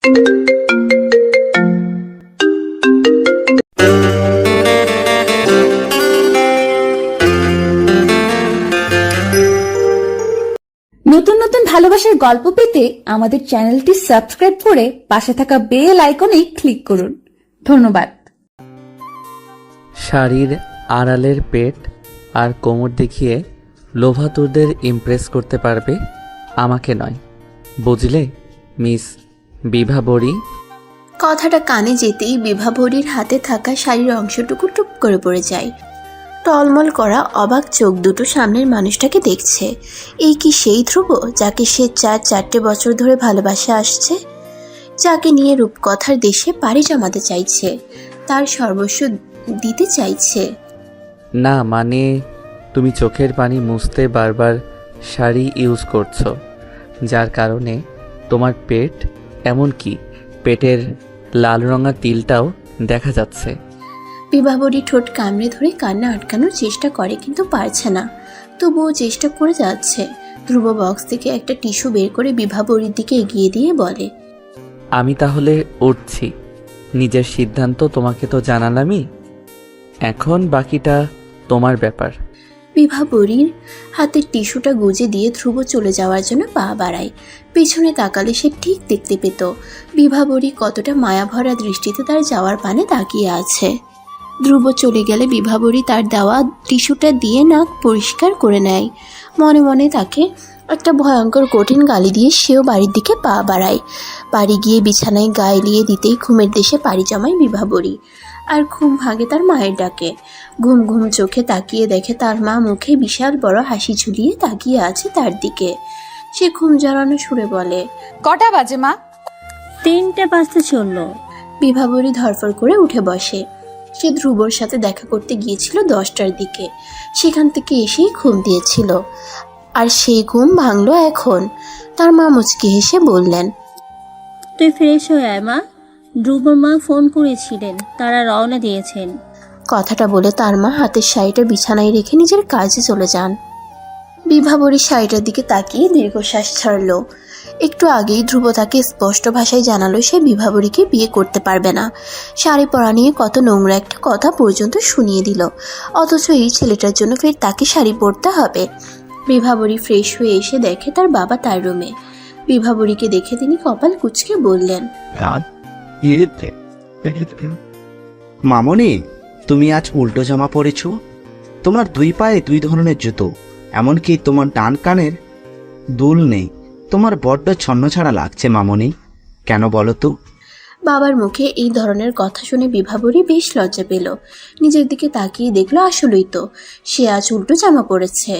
নতুন নতুন ভালোবাসার গল্প পেতে আমাদের চ্যানেলটি সাবস্ক্রাইব করে পাশে থাকা বেল আইকনে ক্লিক করুন। ধন্যবাদ। শাড়ির আড়ালের পেট আর কোমর দেখিয়ে লোভাতুরদের ইমপ্রেস করতে পারবে, আমাকে নয়, বুঝলে মিস বিভাবরী? কথাটা কানে যেতেই বিভাবরীর হাতে থাকা শাড়ির অংশটুকু টুপ করে পড়ে যায়। টলমল করা অবাক চোখ দুটো সামনের মানুষটাকে দেখছে। এই কি সেই ধ্রুব যাকে সে 4 বছর ধরে ভালোবাসা আসছে, যাকে নিয়ে রূপকথার দেশে পাড়ি জমাতে চাইছে, তার সর্বস্ব দিতে চাইছে? না মানে তুমি চোখের পানি মুছতে বারবার শাড়ি ইউজ করছো, যার কারণে তোমার পেট, এমনকি পেটের লাল রঙা তিলটাও দেখা যাচ্ছে। বিভাবরী ঠোঁট কামড়ে ধরে কান্না আটকানোর চেষ্টা করে, কিন্তু পারছে না। তবুও চেষ্টা করে যাচ্ছে। ধ্রুব বক্স থেকে একটা টিস্যু বের করে বিভাবরীর দিকে এগিয়ে দিয়ে বলে, আমি তাহলে উঠছি। নিজের সিদ্ধান্ত তোমাকে তো জানালামই, এখন বাকিটা তোমার ব্যাপার। বিভাবরীর হাতের টিস্যুটা গুজে দিয়ে ধ্রুব চলে যাওয়ার জন্য পা বাড়ায়। পিছনে তাকালে সে ঠিক দেখতে পেত বিভাবরী কতটা মায়াভরা দৃষ্টিতে তার যাওয়ার পানে তাকিয়ে আছে। ধ্রুব চলে গেলে বিভাবরী তার দেওয়া টিস্যুটা দিয়ে নাক পরিষ্কার করে নেয়। মনে মনে তাকে একটা ভয়ঙ্কর কঠিন গালি দিয়ে সেও বাড়ির দিকে পা বাড়ায়। বাড়ি গিয়ে বিছানায় গা এলিয়ে দিতেই ঘুমের দেশে পাড়ি জমায় বিভাবরী। আর ঘুম ভাঙে তার মায়ের ডাকে। ঘুম ঘুম চোখে তাকিয়ে দেখে তার মা মুখে বিশাল বড় হাসি ঝুলিয়ে তাকিয়ে আছে তার দিকে। সে ঘুম জড়ানো সুরে বলে, কটা বাজে মা? 3টে বাজতে চললো। বিভাবরী ধরফর করে উঠে বসে। সে ধ্রুবর সাথে দেখা করতে গিয়েছিল 10টার দিকে। সেখান থেকে এসেই ঘুম দিয়েছিল, আর সেই ঘুম ভাঙলো এখন। তার মা মুচকি হেসে বললেন, তুই ফ্রেশ হয়ে আয় মা, ধ্রুব মা ফোন করেছিলেন, তারা রওনা দিয়েছেন। কথাটা বলে তার মা হাতের শাড়িটা বিছানায় রেখে নিজের কাজে চলে যান। বিভাবরী শাড়িটার দিকে তাকিয়ে দীর্ঘশ্বাস ছাড়ল। একটু আগেই ধ্রুব তাকে স্পষ্ট ভাষায় জানালো সে বিভাবরীকে বিয়ে করতে পারবে না। শাড়ি পরা নিয়ে কত নোংরা একটা কথা পর্যন্ত শুনিয়ে দিল, অথচ এই ছেলেটার জন্য ফের তাকে শাড়ি পরতে হবে। বিভাবরী ফ্রেশ হয়ে এসে দেখে তার বাবা তার রুমে। বিভাবরীকে দেখে তিনি কপাল কুঁচকে বললেন, মামনি, তুমি আজ উল্টো জামা পরেছ। তোমার 2 পায়ে 2 ধরনের জুতো, এমনকি তোমার ডান কানের দুল নেই। তোমার বড্ড ছন্নছাড়া লাগছে মামনি, কেন বলো তো? বাবার মুখে এই ধরনের কথা শুনে বিভাবরী বেশ লজ্জা পেল। নিজের দিকে তাকিয়ে দেখলো আসলেই তো সে আজ উল্টো জামা পরেছে।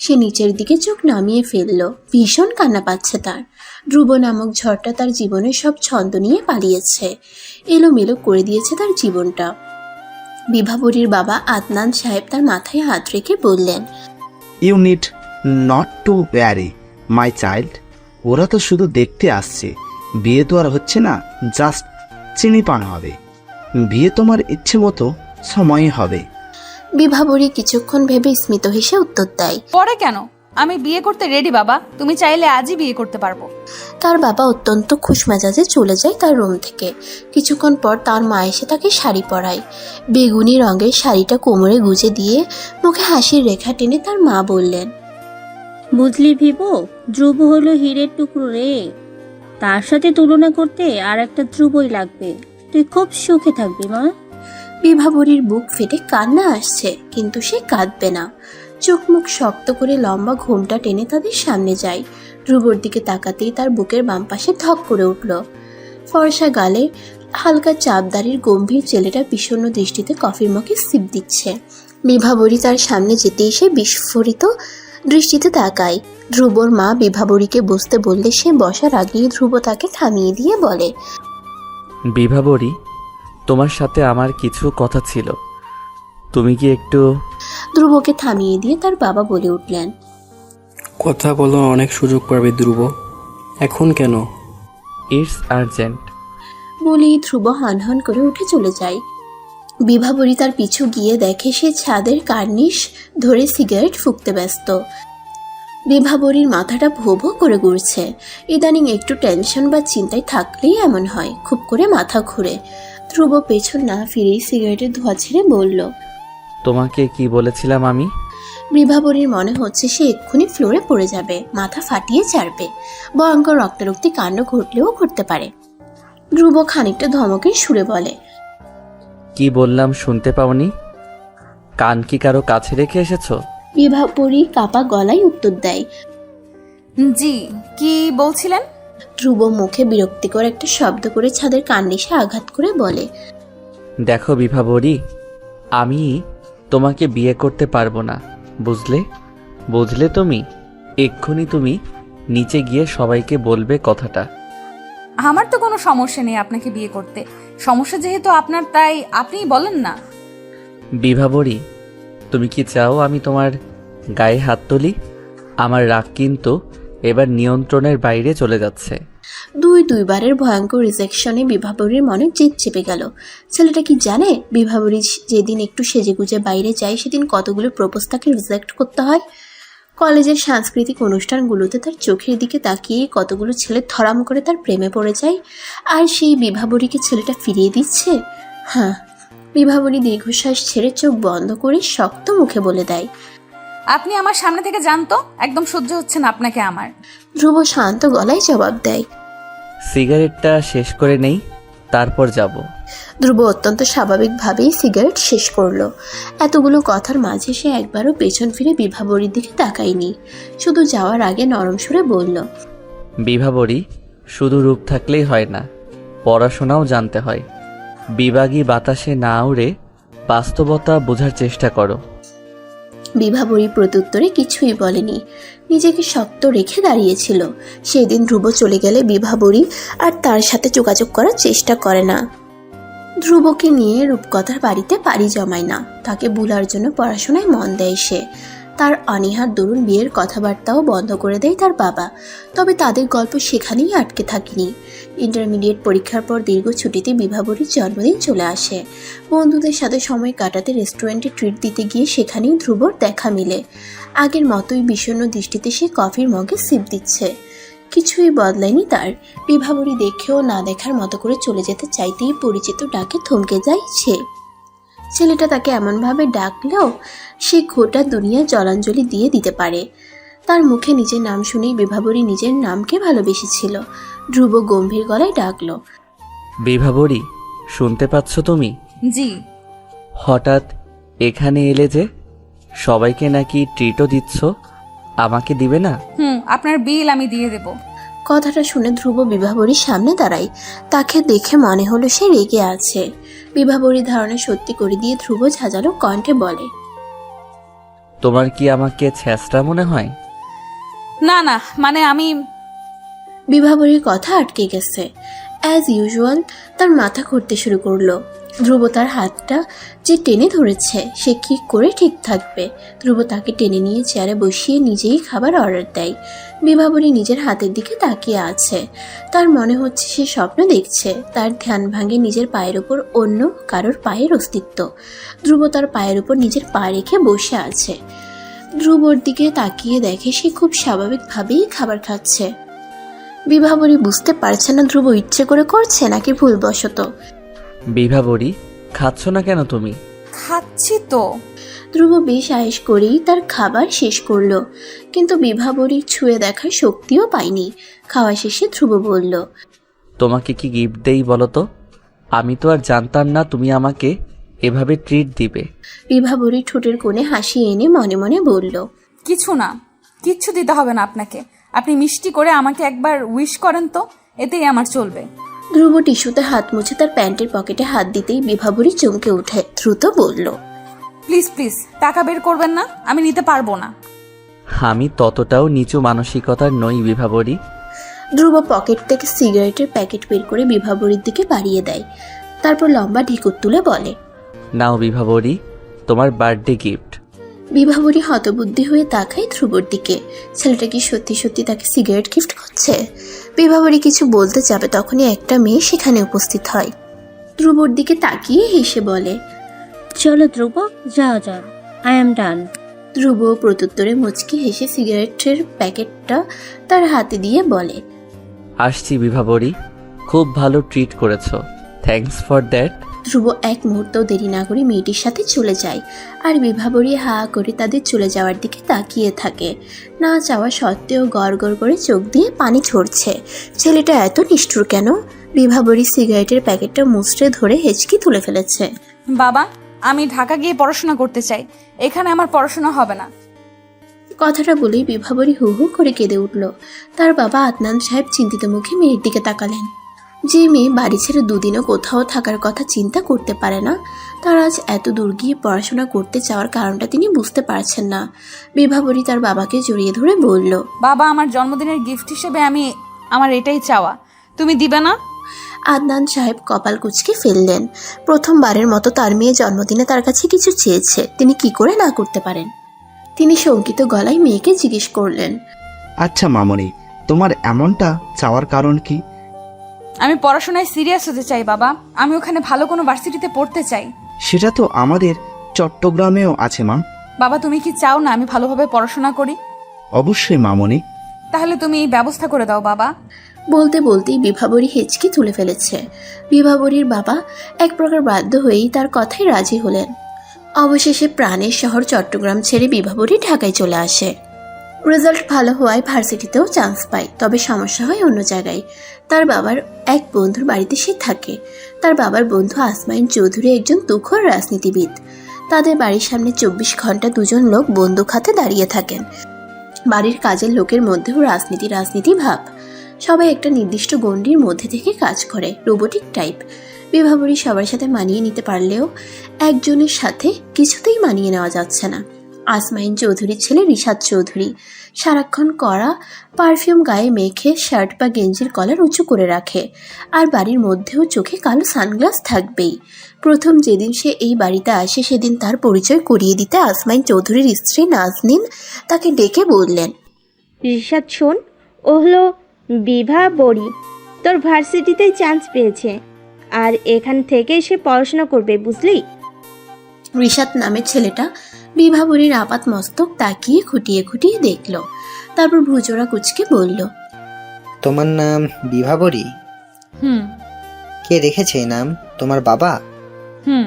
সে নিচের দিকে চোখ নামিয়ে ফেলল। ভীষণ কান্না পাচ্ছে তার। ধ্রুব নামক ঝড়টা তার জীবনের সব ছন্দ নিয়ে পালিয়েছে, এলোমেলো করে দিয়েছে তার জীবনটা। বিভাবরীর বাবা আদনান সাহেব তার মাথায় হাত রেখে বললেন, you need not to worry my child. ওরা তো শুধু দেখতে আসছে, বিয়ে তো আর হচ্ছে না, জাস্ট চিনি পান হবে। বিয়ে তোমার ইচ্ছে মতো সময় হবে। বিভাবরী কিছুক্ষণ ভেবে স্মিত হেসে উত্তর দেয়, পরে কেন? আমি বিয়ে করতে রেডি বাবা, তুমি চাইলে আজই বিয়ে করতে পারবো। তার বাবা অত্যন্ত খুশমেজাজে চলে যায় তার রুম থেকে। কিছুক্ষণ পর তার মা এসে তাকে শাড়ি পরায়। বেগুনি রঙের শাড়িটা কোমরে গুজে দিয়ে মুখে হাসির রেখা টেনে তার মা বললেন, বুঝলি ভিবো, ধ্রুব হলো হীরের টুকরো রে, তার সাথে তুলনা করতে আর একটা ধ্রুবই লাগবে। তুই খুব সুখে থাকবি মা। বিভাবরীর বুক ফেটে কান্না আসছে, কিন্তু সে কাঁদবে না। চোখ মুখ শক্ত করে লম্বা ঘোমটা টেনে তাদের সামনে যায়। ধ্রুবর দিকে তাকাতেই তার বুকের বাম পাশে ধক করে উঠল। ফর্সা গালে হালকা চাপদারির গম্ভীর ছেলেটা বিষণ্ণ দৃষ্টিতে কফির মুখে সিপ দিচ্ছে। বিভাবরী তার সামনে যেতেই সে বিস্ফোরিত দৃষ্টিতে তাকায়। ধ্রুবর মা বিভাবরীকে বসতে বললে সে বসার আগেই ধ্রুব তাকে থামিয়ে দিয়ে বলে, বিভাবরী, তোমার সাথে আমার কিছু কথা ছিল, তুমি কি একটু? ধ্রুবকে থামিয়ে দিয়ে তার বাবা বলে উঠলেন, কথা বলো, অনেক সুযোগ পাবে ধ্রুব, এখন কেন? It's urgent. বলেই ধ্রুব হনহন করে উঠে চলে যায়। বিভাবরী তার পিছু গিয়ে দেখে সে ছাদের কার্নিশ ধরে সিগারেট ফুঁকতে ব্যস্ত। বিভাবরীর মাথাটা ভো ভো করে ঘুরছে। ইদানিং একটু টেনশন বা চিন্তায় থাকলেই এমন হয়, খুব করে মাথা ঘুরে। ধ্রুব পেছন না ফিরেই সিগারেটের ধোঁয়া ছেড়ে বলল, তোমাকে কি বলেছিলাম আমি? বিভাবরীর মনে হচ্ছে সে এক্ষুনি ফ্লোরে পড়ে যাবে, মাথা ফাটিয়ে ছাড়বে। ভয়ঙ্কর রক্তারক্তি কাণ্ড ঘটলেও ঘটতে পারে। ধ্রুব খানিকটা ধমকের সুরে বলে, কি বললাম শুনতে পাওনি? কান কি কারো কাছে রেখে এসেছো? বিভাবরী কাপা গলায় উত্তর দেয়। জি, কি বলছিলেন? ধ্রুব মুখে বিরক্তিকর একটা শব্দ করে ছাদের কান্ডিসে আঘাত করে বলে, দেখো বিভাবরী, আমি তোমাকে বিয়ে করতে পারবো না, বুঝলে? বুঝলে তুমি? এক্ষুনি তুমি নিচে গিয়ে সবাইকে বলবে কথাটা। আমার তো কোনো সমস্যা নেই আপনাকে বিয়ে করতে। সমস্যা যেহেতু আপনার, তাই আপনিই বলেন না। বিভাবরী, তুমি কি চাও আমি তোমার গায়ে হাত তুলি? আমার রাগ কিন্তু এবার নিয়ন্ত্রণের বাইরে চলে যাচ্ছে। দুইবারের ভয়ঙ্কর রিজেকশনে বিভাবরীর মনে জিদ চেপে গেল। ছেলেটা কি জানে বিভাবরী যেদিন একটু সেজেগুজে বাইরে যায় সেদিন কতগুলো প্রপোজ তাকে রিজেক্ট করতে হয়। কলেজের সাংস্কৃতিক অনুষ্ঠানগুলোতে তার চোখের দিকে তাকিয়ে কতগুলো ছেলে ধরাম করে তার প্রেমে পড়ে যায়, আর সেই বিভাবরীকে ছেলেটা ফিরিয়ে দিচ্ছে। হ্যাঁ, বিভাবরী দীর্ঘশ্বাস ছেড়ে চোখ বন্ধ করে শক্ত মুখে বলে দেয়, আপনি আমার সামনে থেকে যান তো, একদম সহ্য হচ্ছে না আপনাকে আমার। ধ্রুব শান্ত গলায় জবাব দেয়। সিগারেটটা শেষ করে নেই, তারপর যাব। ধ্রুব অত্যন্ত স্বাভাবিকভাবেই সিগারেট শেষ করলো। এতগুলো কথার মাঝে সে একবারও পেছন ফিরে বিভাবরীর দিকে তাকায়নি। শুধু যাওয়ার আগে নরম সুরে বলল, বিভাবরী, শুধু রূপ থাকলেই হয় না, পড়াশোনাও জানতে হয়। বিভাগী বাতাসে না উড়ে বাস্তবতা বোঝার চেষ্টা করো। বিভাবরী প্রত্যুত্তরে কিছুই বলেনি, নিজেকে শক্ত রেখে দাঁড়িয়েছিল। সেদিন ধ্রুব চলে গেলে বিভাবরী আর তার সাথে যোগাযোগ করার চেষ্টা করে না। ধ্রুবকে নিয়ে রূপকথার বাড়িতে পাড়ি জমায় না, তাকে ভুলার জন্য পড়াশোনায় মন দেয় সে। তার অনীহার দরুন বিয়ের কথাবার্তাও বন্ধ করে দেয় তার বাবা। তবে তাদের গল্প সেখানেই আটকে থাকেনি। ইন্টারমিডিয়েট পরীক্ষার পর দীর্ঘ ছুটিতে বিভাবরীর জন্মদিন চলে আসে। বন্ধুদের সাথে সময় কাটাতে রেস্টুরেন্টে ট্রিট দিতে গিয়ে সেখানেই ধ্রুবর দেখা মিলে। আগের মতোই বিষণ্ণ দৃষ্টিতে সে কফির মগে সিপ দিচ্ছে। কিছুই বদলায়নি তার। বিভাবরী দেখেও না দেখার মতো করে চলে যেতে চাইতেই পরিচিত ডাকে থমকে যায় সে। ছেলেটা তাকে এমনভাবে ডাকলেও সে গোটা দুনিয়া জলাঞ্জলি দিয়ে দিতে পারে। তার মুখে নিজের নাম শুনেই বিভাবরী নিজের নামকে ভালোবেসেছিল। ধ্রুব গম্ভীর গলায় ডাকলো, বিভাবরী, শুনতে পাচ্ছ তুমি? জি। হঠাৎ এখানে এলে যে? সবাইকে নাকি ট্রিটও দিচ্ছ, আমাকে দিবে না? আপনার বিল আমি দিয়ে দেব। কথাটা শুনে ধ্রুব বিভাবরীর সামনে দাঁড়ায়। তাকে দেখে মনে হলো সে রেগে আছে। বিভাবরী ধারণা সত্যি করে দিয়ে ধ্রুব ঝাঁঝালো কণ্ঠে বলে, তোমার কি আমাকে ছ্যাঁচড়া মনে হয়? না না, মানে আমি। বিভাবরীর কথা আটকে গেছে। অ্যাজ ইউজুয়াল তার মাথা ঘুরতে শুরু করলো। ধ্রুব তার হাতটা যে টেনে ধরেছে, সে কি করে ঠিক থাকবে। ধ্রুব তাকে টেনে নিয়ে চেয়ারে বসিয়ে নিজেই খাবার অর্ডার দেয়। বিভাবরী নিজের হাতের দিকে তাকিয়ে আছে। তার মনে হচ্ছে সে স্বপ্ন দেখছে। তার ধ্যান ভাঙে নিজের পায়ের উপর অন্য কারোর পায়ের অস্তিত্ব। ধ্রুব তার পায়ের উপর নিজের পা রেখে বসে আছে। ধ্রুবর দিকে তাকিয়ে দেখে সে খুব স্বাভাবিকভাবেই খাবার খাচ্ছে। বিভাবরী বুঝতে পারছে না ধ্রুব ইচ্ছে করে করছে নাকি ভুলবশত। বিভাবরী, খাচ্ছ না কেন তুমি? খাচ্ছি তো। ধ্রুব বেশ আয়েশ করেই তার খাবার শেষ করলো, কিন্তু বিভাবরীর ছুঁয়ে দেখার শক্তিও পায়নি। খাওয়া শেষে ধ্রুব বলল, তোমাকে কি গিফট দেই বলো তো? আমি তো আর জানতাম না তুমি আমাকে এভাবে ট্রিট দিবে। বিভাবরী ঠোঁটের কোণে হাসি এনে মনে মনে বলল, কিছু না, কিচ্ছু দিতে হবে না আপনাকে। আপনি মিষ্টি করে আমাকে একবার উইশ করেন তো, এতেই আমার চলবে। ধ্রুব টিস্যুতে হাত মুছে তার প্যান্টের পকেটে হাত দিতেই বিভাবরী চমকে উঠে দ্রুত বলল, প্লিজ প্লিজ, টাকা বের করবেন না, আমি নিতে পারবো না। আমি ততটাও নিচু মানসিকতার নই বিভাবরী। ধ্রুব পকেট থেকে সিগারেটের প্যাকেট বের করে বিভাবরীর দিকে বাড়িয়ে দেয়। তারপর লম্বা ঢিকুর তুলে বলে, নাও বিভাবরী, তোমার বার্থডে গিফট। বিভাবরী হতবুদ্ধি হয়ে তাকায় ধ্রুবর দিকে। ছেলেটা কি সত্যি সত্যি তাকে সিগারেট গিফট করছে? বিভাবরী কিছু বলতে যাবে তখনই একটা মেয়ে সেখানে উপস্থিত হয়। ধ্রুবর দিকে তাকিয়ে হেসে বলে, চলো ধ্রুব, যাও যাও, আই এম ডান। ধ্রুব প্রত্যুত্তরে মুচকি হেসে সিগারেটের প্যাকেটটা তার হাতে দিয়ে বলে, আসছি বিভাবরী, খুব ভালো ট্রিট করেছো, থ্যাঙ্কস ফর দ্যাট। ধ্রুব এক মুহূর্তও দেরি না করে মেয়েটির সাথে চলে যায়, আর বিভাবরী হা করে তাদের চলে যাওয়ার দিকে তাকিয়ে থাকে। না চাওয়া সত্ত্বেও গড় গড় করে চোখ দিয়ে পানি ঝরছে। ছেলেটা এত নিষ্ঠুর কেন? বিভাবরী সিগারেটের প্যাকেটটা মুচড়ে ধরে হেঁচকি তুলে ফেলেছে। বাবা, আমি ঢাকা গিয়ে পড়াশোনা করতে চাই, এখানে আমার পড়াশোনা হবে না। কথাটা বলেই বিভাবরী হু হু করে কেঁদে উঠল। তার বাবা আদনান সাহেব চিন্তিত মুখে মেয়ের দিকে তাকালেন। যে মেয়ে বাড়ি ছেড়ে দুদিনও কোথাও থাকার কথা চিন্তা করতে পারে না, তার আজ এত দূর গিয়ে পড়াশোনা করতে চাওয়ার কারণটা তিনি বুঝতে পারছেন না। বিভাবরী তার বাবাকে জড়িয়ে ধরে বলল, বাবা, আমার জন্মদিনের গিফট হিসেবে আমার এটাই চাওয়া, তুমি দিবে না? আদনান সাহেব কপাল কুঁচকে ফেললেন। প্রথমবারের মতো তার মেয়ে জন্মদিনে তার কাছে কিছু চেয়েছে, তিনি কি করে না করতে পারেন? তিনি শঙ্কিত গলায় মেয়েকে জিজ্ঞেস করলেন, আচ্ছা মামনি, তোমার এমনটা চাওয়ার কারণ কি? আমি পড়াশোনায় সিরিয়াস হতে চাই বাবা, আমি ওখানে ভালো কোনো ভার্সিটিতে পড়তে চাই। সেটা তো আমাদের চট্টগ্রামেও আছে মা। বাবা, তুমি কি চাও না আমি ভালোভাবে পড়াশোনা করি? অবশ্যই মামনি। তাহলে তুমি এই ব্যবস্থা করে দাও বাবা। বলতে বলতেই বিভাবরী হেঁচকি তুলে ফেলেছে। বিভাবরীর বাবা এক প্রকার বাধ্য হয়েই তার কথায় রাজি হলেন। অবশেষে প্রাণের শহর চট্টগ্রাম ছেড়ে বিভাবরী ঢাকায় চলে আসে। রেজাল্ট ভালো হওয়ায় ভার্সিটিতেও চান্স পায়, তবে সমস্যা হয় অন্য জায়গায়। তার বাবার এক বন্ধুর বাড়িতে সে থাকে। তার বাবার বন্ধু আসমাইন চৌধুরী একজন তুখোর রাজনীতিবিদ। তাদের বাড়ির সামনে 24 ঘন্টা দুজন লোক বন্দুক হাতে দাঁড়িয়ে থাকেন। বাড়ির কাজের লোকের মধ্যেও রাজনীতি ভাব। সবাই একটা নির্দিষ্ট গণ্ডির মধ্যে থেকে কাজ করে, রোবোটিক টাইপ। বিভাবরী সবার সাথে মানিয়ে নিতে পারলেও একজনের সাথে কিছুতেই মানিয়ে নেওয়া যাচ্ছে না। আসমাইন চৌধুরীর ছেলে রিশাদ চৌধুরী সারাক্ষণ কড়া পারফিউম গায়ে মেখে শার্ট বা গেঞ্জির কলার উঁচু করে রাখে, আর বাড়ির মধ্যেও চোখে কালো সানগ্লাস থাকবেই। প্রথম যেদিন সে এই বাড়িতে আসে সেদিন তার পরিচয় করিয়ে দিতে আসমাইন চৌধুরীর স্ত্রী নাজনীন তাকে ডেকে বললেন, রিশাদ শোন, ও হলো বিভা বড়ি, তোর ভার্সিটিতে চান্স পেয়েছে, আর এখান থেকে সে পড়াশোনা করবে, বুঝলি? রিশাদ নামের ছেলেটা বিভাবরীর আপাত মস্তক তাকিয়ে খুঁটিয়ে খুঁটিয়ে দেখল, তারপর ভুজোড়া কুচকে বলল, তোমার নাম বিভাবরী? হুম কে রেখেছে এই নাম? তোমার বাবা? হুম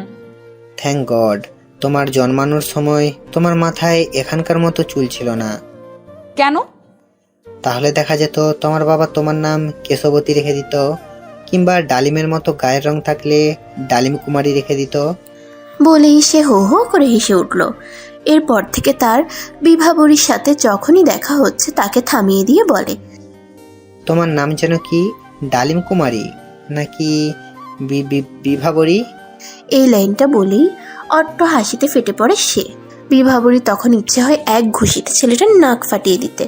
থ্যাংক গড। তোমার জন্মানোর সময় তোমার মাথায় এখানকার মতো চুল ছিল না। কেন? তাহলে দেখা যেত তোমার বাবা তোমার নাম কেশবতী রেখে দিত, কিংবা ডালিমের মতো গায়ের রং থাকলে ডালিম কুমারী রেখে দিত। বলেই সে হো হো করে হেসে উঠল। এরপর থেকে তার বিভাবরীর সাথে যখনই দেখা হচ্ছে তাকে থামিয়ে দিয়ে বলে, তোমার নাম যেন কি, ডালিম কুমারী নাকি বিভাবরী? এই লাইনটা বলেই অট্ট হাসিতে ফেটে পড়ে সে। বিভাবরী তখন ইচ্ছে হয় এক ঘুষিতে ছেলেটার নাক ফাটিয়ে দিতে,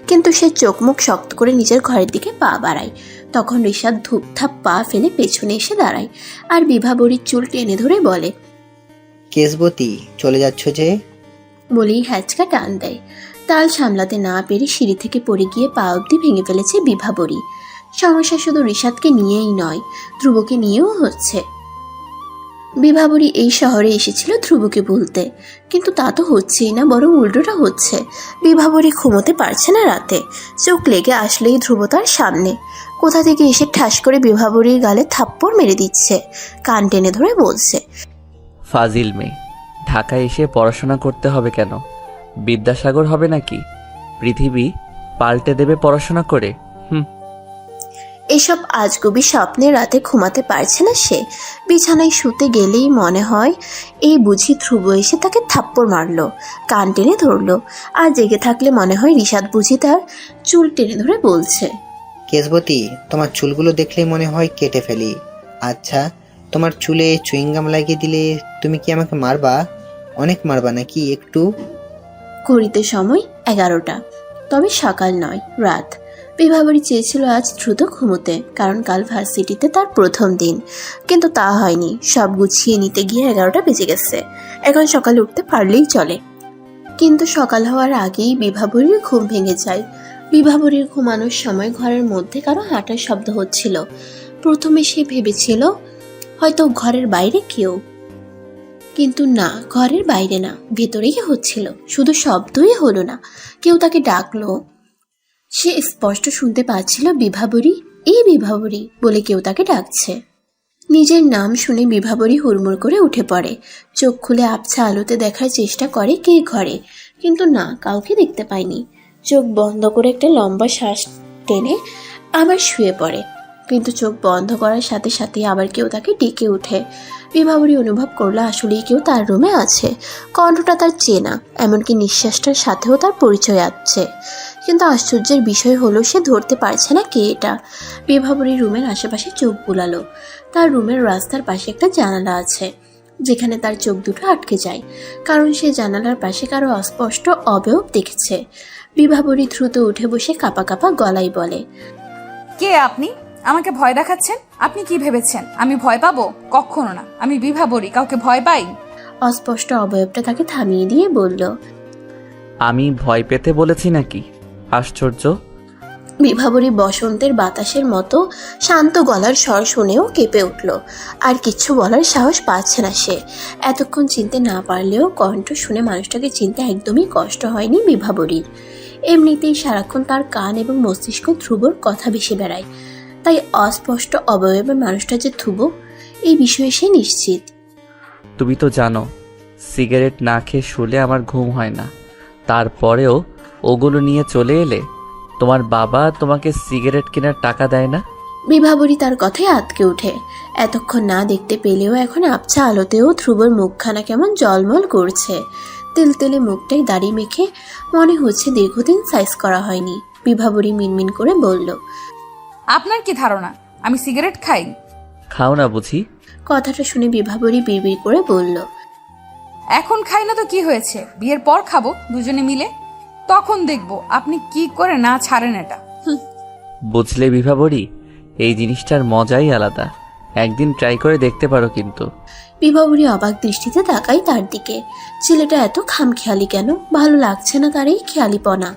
কিন্তু সে চোখ মুখ শক্ত করে নিজের ঘরের দিকে পা বাড়ায়। তখন রিশাদ ধূপধাপ পা ফেলে পেছনে এসে দাঁড়ায়, আর বিভাবরীর চুল টেনে ধরে বলে, কেশবতী, চলে যাচ্ছ যে? বলেই হ্যাচকা টান দেয়। তাল সামলাতে না পেরে সিঁড়ি থেকে পড়ে গিয়ে পা অবধি ভেঙে ফেলেছে বিভাবরী। সমস্যা শুধু রিশাদকে নিয়েই নয়, ধ্রুবকে নিয়েও হচ্ছে। বিভাবরী এই শহরে এসেছিল ধ্রুবকে বলতে, কিন্তু তা তো হচ্ছেই না, বরং উল্টোটা হচ্ছে। বিভাবরী ঘুমোতে পারছে না রাতে। চোখ লেগে আসলেই ধ্রুব তার সামনে কোথা থেকে এসে ঠাস করে বিভাবরীর গালে থাপ্পড় মেরে দিচ্ছে। কান টেনে ধরে বলছে, ফাজিল মেয়ে, ঢাকায় এসে পড়াশোনা করতে হবে কেন? বিদ্যাসাগর হবে নাকি? পৃথিবী পাল্টে দেবে পড়াশোনা করে। এসব আজগুবি স্বপ্নে রাতে ঘুমাতে পারছে না সে। বিছানায় শুতে গেলেই মনে হয় এই বুঝি ধ্রুব এসে তাকে থাপ্পড় মারলো, কান টেনে ধরলো। আর জেগে থাকলে মনে হয় রিশাদ বুঝি তার চুল টেনে ধরে বলছে, কেশবতী, তোমার চুলগুলো দেখলেই মনে হয় কেটে ফেলি। আচ্ছা, তোমার চুলে চুইংগাম লাগিয়ে দিলে তুমি কি আমাকে মারবা? অনেক মারবা নাকি একটু? ঘড়িতে সময় 11টা, তবে সকাল নয়, রাত। বিভাবরী চেয়েছিল আজ দ্রুত ঘুমোতে, কারণ কাল ভার্সিটিতে তার প্রথম দিন, কিন্তু তা হয়নি। সব গুছিয়ে নিতে গিয়ে 11টা বেজে গেছে। এখন সকালে উঠতে পারলেই চলে, কিন্তু সকাল হওয়ার আগেই বিভাবরীর ঘুম ভেঙে যায়। বিভাবরীর ঘুমানোর সময় ঘরের মধ্যে কারো হাঁটার শব্দ হচ্ছিল। প্রথমে সে ভেবেছিল হয়তো ঘরের বাইরে কেউ, কিন্তু না, ঘরের বাইরে না, ভেতরেই হচ্ছিল। শুধু শব্দই হলো না, কেউ তাকে ডাকলো। সে স্পষ্ট শুনতে পাচ্ছিল বিভাবরী, এই বিভাবরী বলে কেউ তাকে ডাকছে। নিজের নাম শুনে বিভাবরী হুড়মুড় করে উঠে পড়ে। চোখ খুলে আবছা আলোতে দেখার চেষ্টা করে কে ঘরে, কিন্তু না, কাউকে দেখতে পায়নি। চোখ বন্ধ করে একটা লম্বা শ্বাস টেনে আবার শুয়ে পড়ে, কিন্তু চোখ বন্ধ করার সাথে সাথে আবার কেউ তাকে ডেকে ওঠে। বিভাবরী অনুভব করলো আসলেই কেউ তার রুমে আছে। কণ্ঠটা তার চেনা, এমনকি নিঃশ্বাসটার সাথেও তার পরিচয় আছে। কিন্তু আশ্চর্যের বিষয় হলো সে ধরতে পারছে না কে এটা। বিভাবরী রুমের আশেপাশে চোখ বুলালো। তার রুমের রাস্তার পাশে একটা জানালা আছে, যেখানে তার চোখ দুটো আটকে যায়, কারণ সে জানালার পাশে কারো অস্পষ্ট অবয়ব দেখেছে। বিভাবরী দ্রুত উঠে বসে কাঁপা কাঁপা গলায় বলে, কে আপনি? আমাকে ভয় দেখাচ্ছেন? আপনি কি ভেবেছেন আমি ভয় পাবো? কখনো না, আমি বিভাবরী, কাউকে ভয় পাই? অস্পষ্ট অবয়বটা তাকে থামিয়ে দিয়ে বলল। আমি ভয় পেতে বলেছি নাকি? আশ্চর্য। বিভাবরী বসন্তের বাতাসের মতো শান্ত গলার স্বর শুনেও কেঁপে উঠল। আর কিচ্ছু বলার সাহস পাচ্ছে না সে। এতক্ষণ চিনতে না পারলেও কণ্ঠ শুনে মানুষটাকে চিনতে একদমই কষ্ট হয়নি বিভাবরীর। এমনিতেই সারাক্ষণ তার কান এবং মস্তিষ্ক ধ্রুবর কথা ভেসে বেড়ায়, তাই অস্পষ্ট অবয়বে মানুষটা যে ধ্রুব এই বিষয়ে সে নিশ্চিত। তুমি তো জানো সিগারেট না খেয়ে শুলে আমার ঘুম হয় না, তারপরেও ওগুলো নিয়ে চলে এলে। তোমার বাবা তোমাকে সিগারেট কেনার টাকা দেয় না? বিভাবরী তার কথায় আটকে ওঠে। এতক্ষণ না দেখতে পেলেও এখন আবছা আলোতেও ধ্রুবর মুখখানা কেমন জলমল করছে। তেলতেলে মুখটাই দাড়ি মেখে, মনে হচ্ছে দীর্ঘদিন সাইজ করা হয়নি। বিভাবরী মিনমিন করে বলল, আপনার কি ধারণা আমি সিগারেট খাই? খাও না বুঝি? কথাটা শুনে বিভাবরী বিড়বিড় করে বলল, এখন খাই না তো কি হয়েছে? বিয়ের পর খাবো দুজনে মিলে, তখন দেখবো আপনি কি করে না ছাড়েন এটা। বুঝলে বিভাবরী, এই জিনিসটার মজাই আলাদা। একদিন ট্রাই করে দেখতে পারো কিন্তু। বিভাবরী অবাক দৃষ্টিতে তাকাই তার দিকে। ছেলেটা এত খামখেয়ালি কেন? ভালো লাগছে না তার এই খেয়ালিপনা।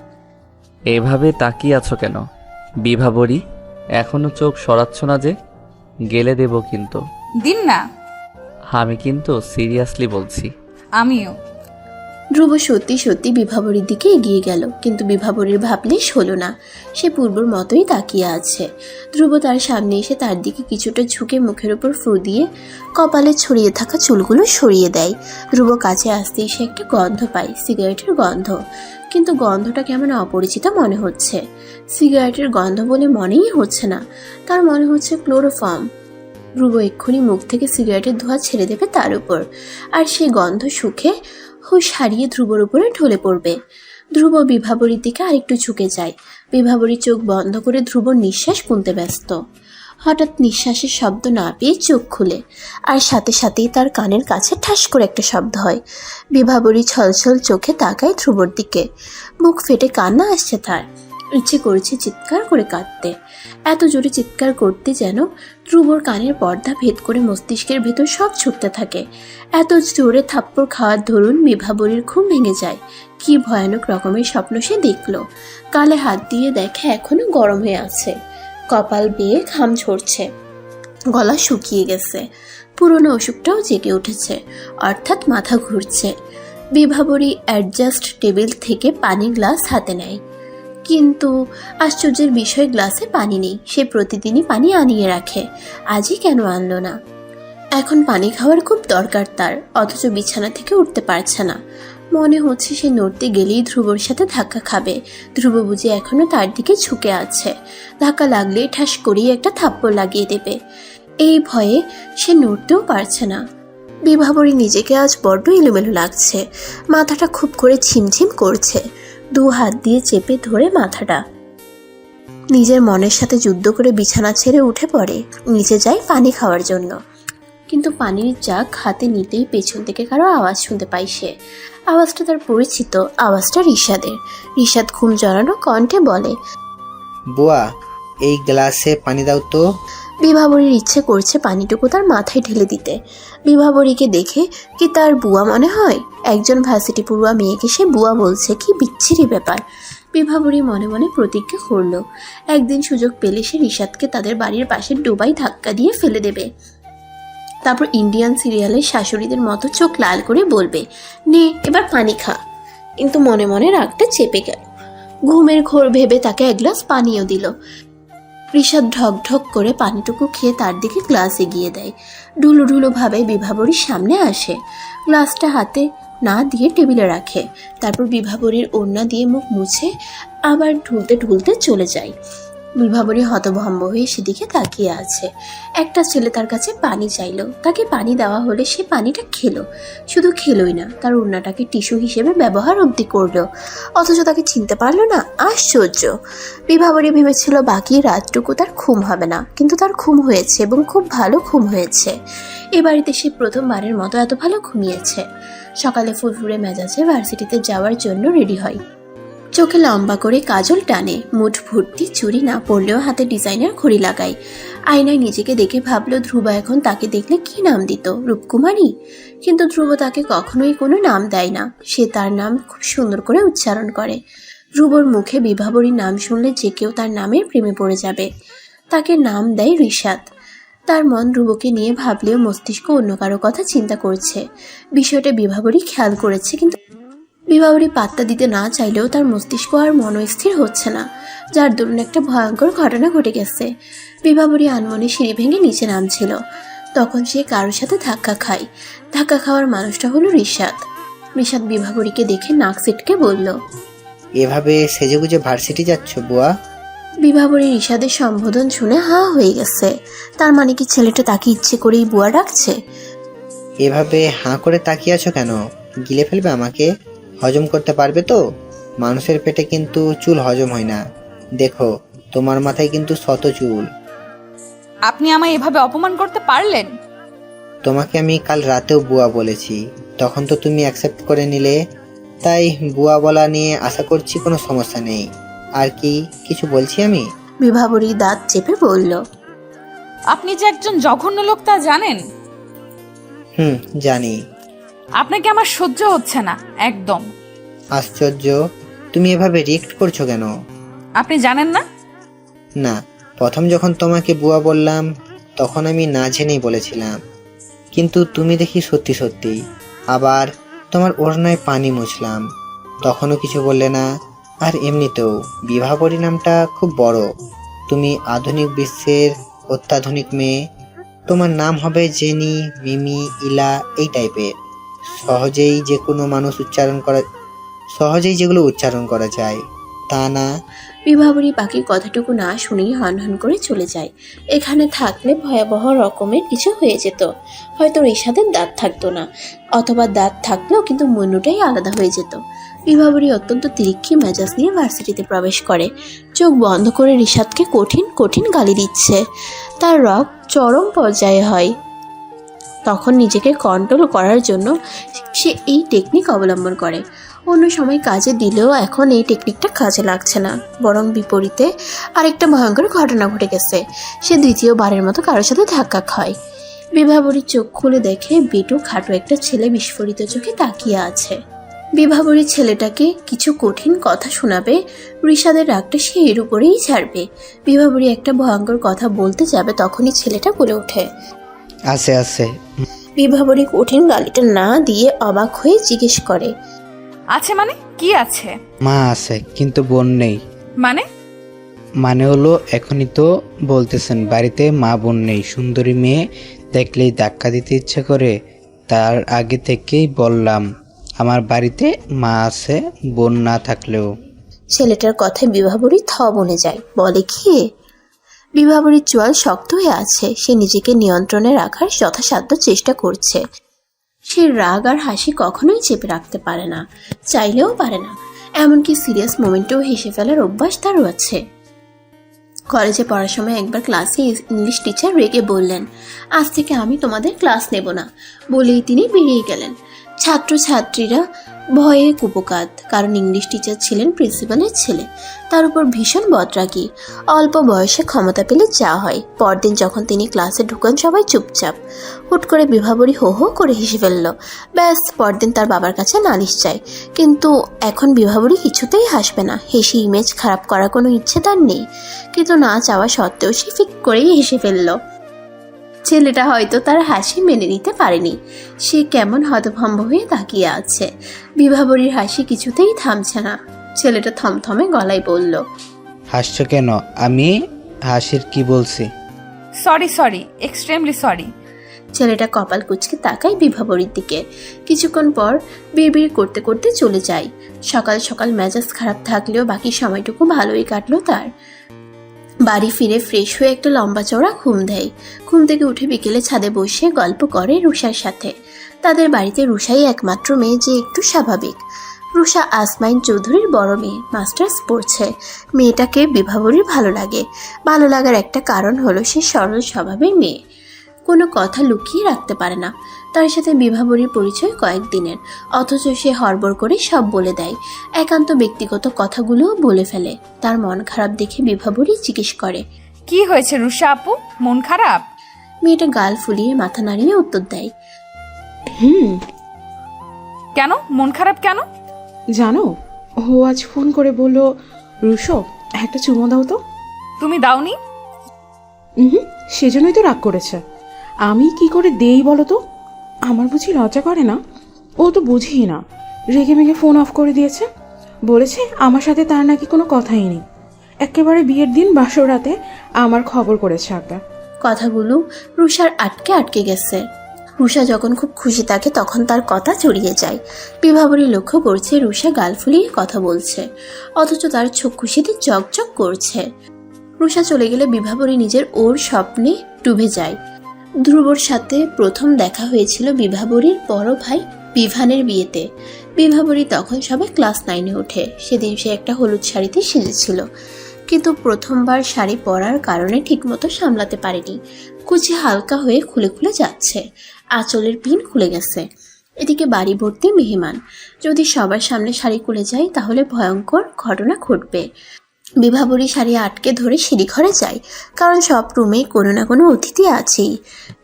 এভাবে তাকিয়ে আছো কেন বিভাবরী? এখনো চোখ সরাচ্ছ না যে? গেলে দেব কিন্তু। দিন না। আমি কিন্তু সিরিয়াসলি বলছি। আমিও। ধ্রুব সত্যি সত্যি বিভাবরীর দিকে এগিয়ে গেল, কিন্তু বিভাবরীর ভাবলেশ হলো না। সে পূর্বর মতোই তাকিয়ে আছে। ধ্রুব তার সামনে এসে তার দিকে কিছুটা ঝুঁকে মুখের উপর ফু দিয়ে কপালে ছড়িয়ে থাকা চুলগুলো সরিয়ে দেয়। ধ্রুব কাছে আসতেই সে একটা গন্ধ পায়, সিগারেটের গন্ধ। কিন্তু গন্ধটা কেমন অপরিচিত মনে হচ্ছে। সিগারেটের গন্ধ বলে মনেই হচ্ছে না, তার মনে হচ্ছে ক্লোরোফর্ম। ধ্রুব এক্ষুনি মুখ থেকে সিগারেটের ধোঁয়া ছেড়ে দেবে তার উপর, আর সেই গন্ধ শুকে হুঁশ হারিয়ে ধ্রুবর উপরে ঢলে পড়বে। ধ্রুব বিভাবরীর দিকে আরেকটু ঝুঁকে যায়। বিভাবরী চোখ বন্ধ করে ধ্রুবর নিঃশ্বাস গুনতে ব্যস্ত। হঠাৎ নিঃশ্বাসের শব্দ না পেয়ে চোখ খুলে, আর সাথে সাথেই তার কানের কাছে ঠাস করে একটা শব্দ হয়। বিভাবরী ছলছল চোখে তাকায় ধ্রুবর দিকে। মুখ ফেটে কান্না আসছে তার। ইচ্ছে করেছে চিৎকার করে কাঁদতে, এত জোরে চিৎকার করতে যেন ধ্রুবর কানের পর্দা ভেদ করে মস্তিষ্কের ভেতর সব ছুটতে থাকে। এত জোরে থাপ্পড় খাওয়ার দরুন বিভাবরীর ঘুম ভেঙে যায়। কি ভয়ানক রকমের স্বপ্ন সে দেখল। গালে হাত দিয়ে দেখে এখনো গরম হয়ে আছে, কপাল বেয়ে ঘাম ঝরছে, গলা শুকিয়ে গেছে, পুরনো অসুখটাও জেগে উঠেছে, অর্থাৎ মাথা ঘুরছে। বিভাবরী অ্যাডজাস্ট টেবিল থেকে পানির গ্লাস হাতে নেয়, কিন্তু আশ্চর্যের বিষয় গ্লাসে পানি নেই। সে প্রতিদিনই পানি আনিয়ে রাখে, আজই কেন আনলো না? এখন পানি খাওয়ার খুব দরকার তার, অথচ বিছানা থেকে উঠতে পারছে না। মনে হচ্ছে সে নড়তে গেলেই ধ্রুবর সাথে ধাক্কা খাবে। ধ্রুব বুঝে এখনো তার দিকে ঝুঁকে আছে, ধাক্কা লাগলেই ঠাস করিয়ে একটা থাপ্পড় লাগিয়ে দেবে। এই ভয়ে সে নড়তেও পারছে না। বিভাবরী নিজেকে আজ বড্ড এলোমেলো লাগছে, মাথাটা খুব করে ঝিমঝিম করছে। দু হাত দিয়ে চেপে ধরে মাথাটা নিজের মনের সাথে যুদ্ধ করে বিছানা ছেড়ে উঠে পড়ে, নিচে যায় পানি খাওয়ার জন্য। কিন্তু পানির জাগ হাতে নিতেই পেছন থেকে কারো আওয়াজ শুনতে পাই সে। আওয়াজটা তার পরিচিত, আওয়াজটা ঋষাদের। ঋষাদ ঘুম জড়ানো কণ্ঠে বলে, বুয়া, এই গ্লাসে পানি দাও তো। বিভাবরীর ইচ্ছে করছে পানিটুকু তার মাথায় ঢেলে দিতে। বিভাবরীকে দেখে কি তার বুয়া মনে হয়? একজন ভার্সিটি পড়ুয়া মেয়েকে সে বুয়া বলছে, কি বিচ্ছিরি ব্যাপার। বিভাবরী মনে মনে প্রতিজ্ঞা করল, একদিন সুযোগ পেলে সে ঋষাদকে তাদের বাড়ির পাশে ডোবায় ধাক্কা দিয়ে ফেলে দেবে। তারপর ইন্ডিয়ান সিরিয়ালের শাশুড়িদের মতো চোখ লাল করে বলবে, নে এবার পানি খা। কিন্তু মনে মনে রাগটা চেপে গেল। ঘুমের ঘোর ভেবে তাকে এক গ্লাস পানিও দিল। ঋষাদ ঢক ঢক করে পানিটুকু খেয়ে তার দিকে গ্লাস এগিয়ে দেয়। ঢুলু ঢুলু ভাবে বিভাবরীর সামনে আসে, গ্লাসটা হাতে না দিয়ে টেবিলে রাখে। তারপর বিভাবরীর ওড়না দিয়ে মুখ মুছে আবার ঢুলতে ঢুলতে চলে যায়। বিভাবরী হতভম্ব হয়ে সেদিকে তাকিয়ে আছে। একটা ছেলে তার কাছে পানি চাইলো, তাকে পানি দেওয়া হলে সে পানিটা খেলো। শুধু খেলোই না, তার ওড়নাটাকে টিস্যু হিসেবে ব্যবহার অবধি করলো, অথচ তাকে চিনতে পারলো না। আশ্চর্য! বিভাবরী ভেবেছিল বাকি রাতটুকু তার ঘুম হবে না, কিন্তু তার ঘুম হয়েছে এবং খুব ভালো ঘুম হয়েছে। এ বাড়িতে সে প্রথমবারের মতো এত ভালো ঘুমিয়েছে। সকালে ফুরফুরে মেজাজে ভার্সিটিতে যাওয়ার জন্য রেডি হয়। চোখে লম্বা করে কাজল টানে, মুঠ ভর্তি চুড়ি না পরলেও হাতে ডিজাইনার ঘড়ি লাগায়। আয়নায় নিজেকে দেখে ভাবলো ধ্রুব এখন তাকে দেখলে কি নাম দিত, রূপকুমারী? কিন্তু ধ্রুব তাকে কখনোই কোনো নাম দেয় না, সে তার নাম খুব সুন্দর করে উচ্চারণ করে। ধ্রুবর মুখে বিভাবরীর নাম শুনলে যে কেউ তার নামের প্রেমে পড়ে যাবে। তাকে নাম দেয় ঋষাদ। তার মন ধ্রুবকে নিয়ে ভাবলেও মস্তিষ্ক অন্য কারো কথা চিন্তা করছে। বিষয়টা বিভাবরী খেয়াল করেছে, কিন্তু বিভাবরী পাত্তা দিতে না চাইলেও তার মস্তিষ্ক আর মনস্থির হচ্ছে না, যার দরুন একটা ভয়ঙ্কর ঘটনা ঘটে গেছে। বিভাবরী আনমনে সিঁড়ি ভেঙে নিচে নামছিল, তখন সে কারোর সাথে ধাক্কা খায়। ধাক্কা খাওয়ার মানুষটা হলো ঋষাদ। ঋষাদ বিভাবরীকে দেখে নাক সিটকে বলল, এভাবে সেজেগুজে ভার্সিটি যাচ্ছ বুয়া? বিভাবরী ঋষাদের সম্বোধন শুনে হা হয়ে গেছে। তার মানে কি ছেলেটা তাকে ইচ্ছে করেই বুয়া ডাকছে? এভাবে হাঁ করে তাকিয়ে আছো কেন? গিলে ফেলবে আমাকে? হজম করতে পারবে তো? মানুষের পেটে কিন্তু চুল হজম হয় না। দেখো তোমার মাথায় কিন্তু শত চুল। আপনি আমায় এভাবে অপমান করতে পারলেন? তোমাকে আমি কাল রাতেও বুয়া বলেছি, তখন তো তুমি অ্যাকসেপ্ট করে নিলে। তাই বুয়া বলা নিয়ে আশা করছি কোনো সমস্যা নেই। আর কি কিছু বলছি আমি? বিভাবরী দাঁত চেপে বলল, আপনি যে একজন জঘন্য লোক তা জানেন? জানি। আপনাকে আমার সহ্য হচ্ছে না একদম। আশ্চর্য, তুমি এভাবে রিয়েক্ট করছো কেন? আপনি জানেন না? না, প্রথম যখন তোমাকে বুয়া বললাম তখন আমি না জেনেই বলেছিলাম, কিন্তু তুমি দেখি সত্যি সত্যি। আবার তোমার ওড়নায় পানি মুছলাম, তখনও কিছু বললে না। আর এমনিতেও বিভাবরী নামটা খুব বড়, তুমি আধুনিক বিশ্বের অত্যাধুনিক মেয়ে। তোমার নাম হবে জেনি, মিমি, ইলা, এই টাইপের। সহজেই যেগুলো উচ্চারণ করা যায় তা না। বিভাবরী বাকি কথাটুকু না শুনেই হনহন করে চলে যায়। এখানে থাকলে ভয়াবহ রকমের কিছু হয়ে যেত। হয়তো ঋষাদের দাঁত থাকতো না, অথবা দাঁত থাকলেও কিন্তু মনুটাই আলাদা হয়ে যেত। বিভাবরী অত্যন্ত তিরিক্ষি মেজাজ নিয়ে ভার্সিটিতে প্রবেশ করে। চোখ বন্ধ করে ঋষাদকে কঠিন কঠিন গালি দিচ্ছে। তার রাগ চরম পর্যায়ে হয়। তখন নিজেকে কন্ট্রোল করার জন্য সে এই টেকনিক অবলম্বন করে। অন্য সময় কাজে দিলেও এখন এই টেকনিকটা কাজে লাগছে না, বরং বিপরীতে আরেকটা ভয়ঙ্কর ঘটনা ঘটে গেছে। সে দ্বিতীয়বারের মতো কারোর সাথে ধাক্কা খায়। বিভাবরী চোখ খুলে দেখে বেটু খাটো একটা ছেলে বিস্ফোরিত চোখে তাকিয়ে আছে। বিভাবরী ছেলেটাকে কিছু কঠিন কথা শোনাবে, ঋষাদের রাগটা সে এর উপরেই ছাড়বে। বিভাবরী একটা ভয়ঙ্কর কথা বলতে যাবে, তখনই ছেলেটা বলে ওঠে, আছে। বিভাবরী কঠিন গালিটা না দিয়ে অবাক হয়ে জিজ্ঞেস করে, আছে মানে কি আছে? মা আছে কিন্তু বোন নেই। মানে হলো এখনই তো বলতেছেন বাড়িতে মা বোন নেই, সুন্দরী মেয়ে দেখলেই ধাক্কা দিতে ইচ্ছা করে। তার আগে থেকেই বললাম আমার বাড়িতে মা আছে, বোন না থাকলেও। ছেলেটার কথায় বিভাবরী থ বনে যায়। বলে কি? বিভাবরীর চোয়াল শক্ত হয়ে আছে। সে নিজেকে নিয়ন্ত্রণে রাখার যথাসাধ্য চেষ্টা করছে। সে রাগ আর হাসি কখনোই চেপে রাখতে পারে না, চাইলেও পারে না। এমনকি সিরিয়াস মোমেন্টেও হেসে ফেলার অভ্যাস তারও আছে। কলেজে পড়ার সময় একবার ক্লাসে ইংলিশ টিচার রেগে বললেন, আজ থেকে আমি তোমাদের ক্লাস নেব না। বলেই তিনি বেরিয়ে গেলেন। ছাত্রছাত্রীরা ভয়ে কুপোকাত, কারণ ইংলিশ টিচার ছিলেন প্রিন্সিপালের ছেলে। তার উপর ভীষণ বদরাগী। অল্প বয়সে ক্ষমতা পেলে যা হয়। পরদিন যখন তিনি ক্লাসে ঢুকান সবাই চুপচাপ। হুট করে বিভাবরী হো হো করে হেসে ফেলল। ব্যাস, পরদিন তার বাবার কাছে নালিশ চায়। কিন্তু এখন বিভাবরী কিছুতেই হাসবে না। হেসে ইমেজ খারাপ করার কোনো ইচ্ছে তার নেই, কিন্তু না চাওয়া সত্ত্বেও সে ফিক করেই হেসে ফেলল। ছেলেটা হয়তো তার হাসি মেনে নিতে পারেনি। সে কেমন হতভম্ব হয়ে তাকিয়ে আছে। বিভাবরীর হাসি কিছুতেই থামছে না। ছেলেটা থমথমে গলায় বলল, হাসছো কেন? আমি হাসির কি বলছি? Sorry extremely sorry. ছেলেটা কপাল কুঁচকে তাকায় বিভাবরীর দিকে। কিছুক্ষণ পর বিড়বিড় করতে করতে চলে যায়। সকাল সকাল মেজাজ খারাপ থাকলেও বাকি সময়টুকু ভালোই কাটলো তার। বাড়ি ফিরে ফ্রেশ হয়ে একটা লম্বা চওড়া ঘুম দেয়। ঘুম থেকে উঠে বিকেলে ছাদে বসে গল্প করে রুষার সাথে। তাদের বাড়িতে রুষাই একমাত্র মেয়ে যে একটু স্বাভাবিক। রুষা আসমাইন চৌধুরীর বড় মেয়ে, মাস্টার্স পড়ছে। মেয়েটাকে বিভাবরীর ভালো লাগে। ভালো লাগার একটা কারণ হলো সে সরল স্বভাবের মেয়ে, কোনো কথা লুকিয়ে রাখতে পারে না। তার সাথে বিভাবরীর পরিচয় কয়েকদিনের, অথচ সে হড়বড় করে সব বলে দেয়। একান্ত ব্যক্তিগত কথাগুলোও বলে ফেলে। তার মন খারাপ দেখে বিভাবরী জিজ্ঞেস করে, কি হয়েছে রুষা আপু, মন খারাপ? মেয়েটা গাল ফুলিয়ে মাথা নাড়িয়ে উত্তর দেয়, কেন মন খারাপ কেন? জানো, ও আজ ফোন করে বলল, রুশো একটা চুমো দাও তো। তুমি দাওনি? সেজন্যই তো রাগ করেছে। আমি কি করে দেই বলো তো? আমার বুঝি লজ্জা করে না? ও তো বুঝিই না, রেগে মেগে ফোন অফ করে দিয়েছে। বলেছে আমার সাথে তার নাকি কোনো কথাই নেই। একেবারে বিয়ের দিন বাসর রাতে আমার খবর করেছে একবার। কথাগুলো রুষার আটকে আটকে গেছে। রুষা যখন খুব খুশি থাকে তখন তার কথা জড়িয়ে যায়। বিভাবরী লক্ষ্য করছে রুষা গাল ফুলিয়ে কথা বলছে, অথচ তার চোখ খুশিতে চকচক করছে। রুষা চলে গেলে বিভাবরী নিজের ওর স্বপ্নে ডুবে যায়। ধ্রুবর সাথে প্রথম দেখা হয়েছিল বিভাবরীর বড় ভাই বিভানের বিয়েতে। বিভাবরী তখন সবে ক্লাস 9-এ ওঠে। সেদিন সে একটা হলুদ শাড়িতে সেজেছিল, কিন্তু প্রথমবার শাড়ি পরার কারণে ঠিকমতো সামলাতে পারেনি। কুচি হালকা হয়ে খুলে খুলে যাচ্ছে, আঁচলের পিন খুলে গেছে। এদিকে বাড়ি ভর্তি মেহমান। যদি সবার সামনে শাড়ি খুলে যায় তাহলে ভয়ঙ্কর ঘটনা ঘটবে। বিভাবরী শাড়ি আটকে ধরে সিঁড়িঘরে যায়, কারণ সব রুমেই কোনো না কোনো অতিথি আছেই।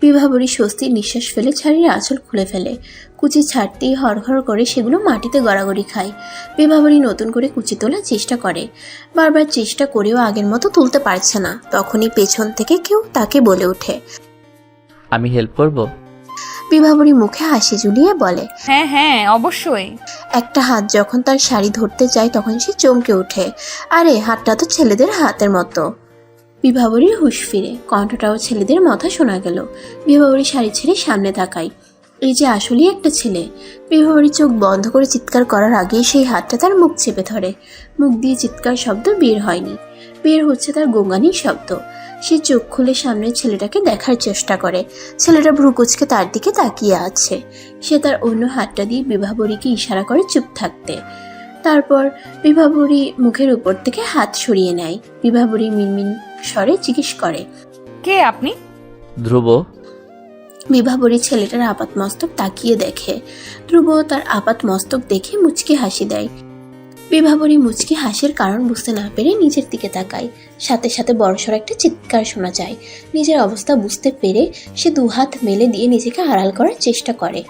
বিভাবরী স্বস্তির নিঃশ্বাস ফেলে শাড়ির আঁচল খুলে ফেলে। কুচি ছাড়তেই হড়হড় করে সেগুলো মাটিতে গড়াগড়ি খায়। বিভাবরী নতুন করে কুচি তোলার চেষ্টা করে, বারবার চেষ্টা করেও আগের মতো তুলতে পারছে না। তখনই পেছন থেকে কেউ তাকে বলে ওঠে, আমি হেল্প করব? বিভাবরী মুখে হাসি ঝুলিয়ে বলে, হ্যাঁ অবশ্যই। একটা হাত যখন তার শাড়ি ধরতে যায় তখন সে চমকে ওঠে। আরে হাতটা তো ছেলেদের হাতের মতো। বিভাবরীর হুঁশ ফিরে, কণ্ঠটাও ছেলেদের মতো শোনা গেল। বিভাবরী শাড়ি ছেড়ে সামনে তাকায়। এই যে আসলেই একটা ছেলে। বিভাবরী চোখ বন্ধ করে চিৎকার করার আগেই সেই হাতটা তার মুখ চেপে ধরে। মুখ দিয়ে চিৎকার শব্দ বের হয়নি, বের হচ্ছে তার গোঙানির শব্দ। সে চোখ খুলে সামনে ছেলেটাকে দেখার চেষ্টা করে। ছেলেটা ভ্রুকুচকে তার দিকে তাকিয়ে আছে। সে তার অন্য হাতটা দিয়ে বিভাবরীকে ইশারা করে চুপ থাকতে। তারপর বিভাবরী মুখের উপর থেকে হাত সরিয়ে নেয়। বিভাবরী মিনমিন স্বরে জিজ্ঞেস করে, কে আপনি? ধ্রুব। বিভাবরী ছেলেটার আপাত মস্তক তাকিয়ে দেখে। ধ্রুব তার আপাত মস্তক দেখে মুচকি হাসি দেয়। বিভাবরী মুচকি হাসির কারণ বুঝতে না পেরে নিজের দিকে তাকায়। সাথে সাথে বড়সড় একটা চিৎকার শোনা যায়। নিজের অবস্থা বুঝতে পেরে সে দুহাত মেলে দিয়ে নিজেকে আড়াল করার চেষ্টা করে।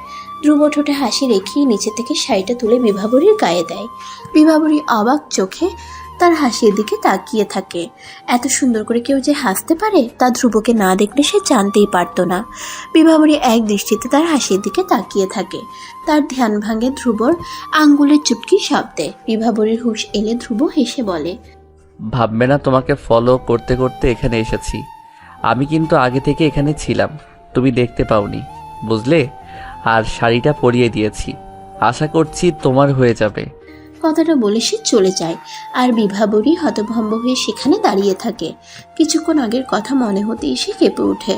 ধ্রুব ঠোঁটে হাসি রেখেই নিচে থেকে শাড়িটা তুলে বিভাবরীর গায়ে দেয়। বিভাবরী অবাক চোখে তার হাসির দিকে তাকিয়ে থাকে। এত সুন্দর করে কেউ যে হাসতে পারে তা ধ্রুবকে না দেখলে সে জানতেই পারত না। বিভাবরী এক দৃষ্টিতে তার হাসির দিকে তাকিয়ে থাকে। তার ধ্যান ভাঙে ধ্রুবর আঙ্গুলের চুটকি শব্দে। বিভাবরীর হুঁশ এলে ধ্রুব হেসে বলে, ভাববে না তোমাকে ফলো করতে করতে এখানে এসেছি। আমি কিন্তু আগে থেকে এখানে ছিলাম, তুমি দেখতে পাওনি, বুঝলে? আর শাড়িটা পরিয়ে দিয়েছি, আশা করছি তোমার হয়ে যাবে। কথাটা বলে সে চলে যায়। আর বিভাবরী হতভম্ব হয়ে সেখানে দাঁড়িয়ে থাকে। কিছুক্ষণ আগের কথা মনে হতেই সে কেঁপে ওঠে।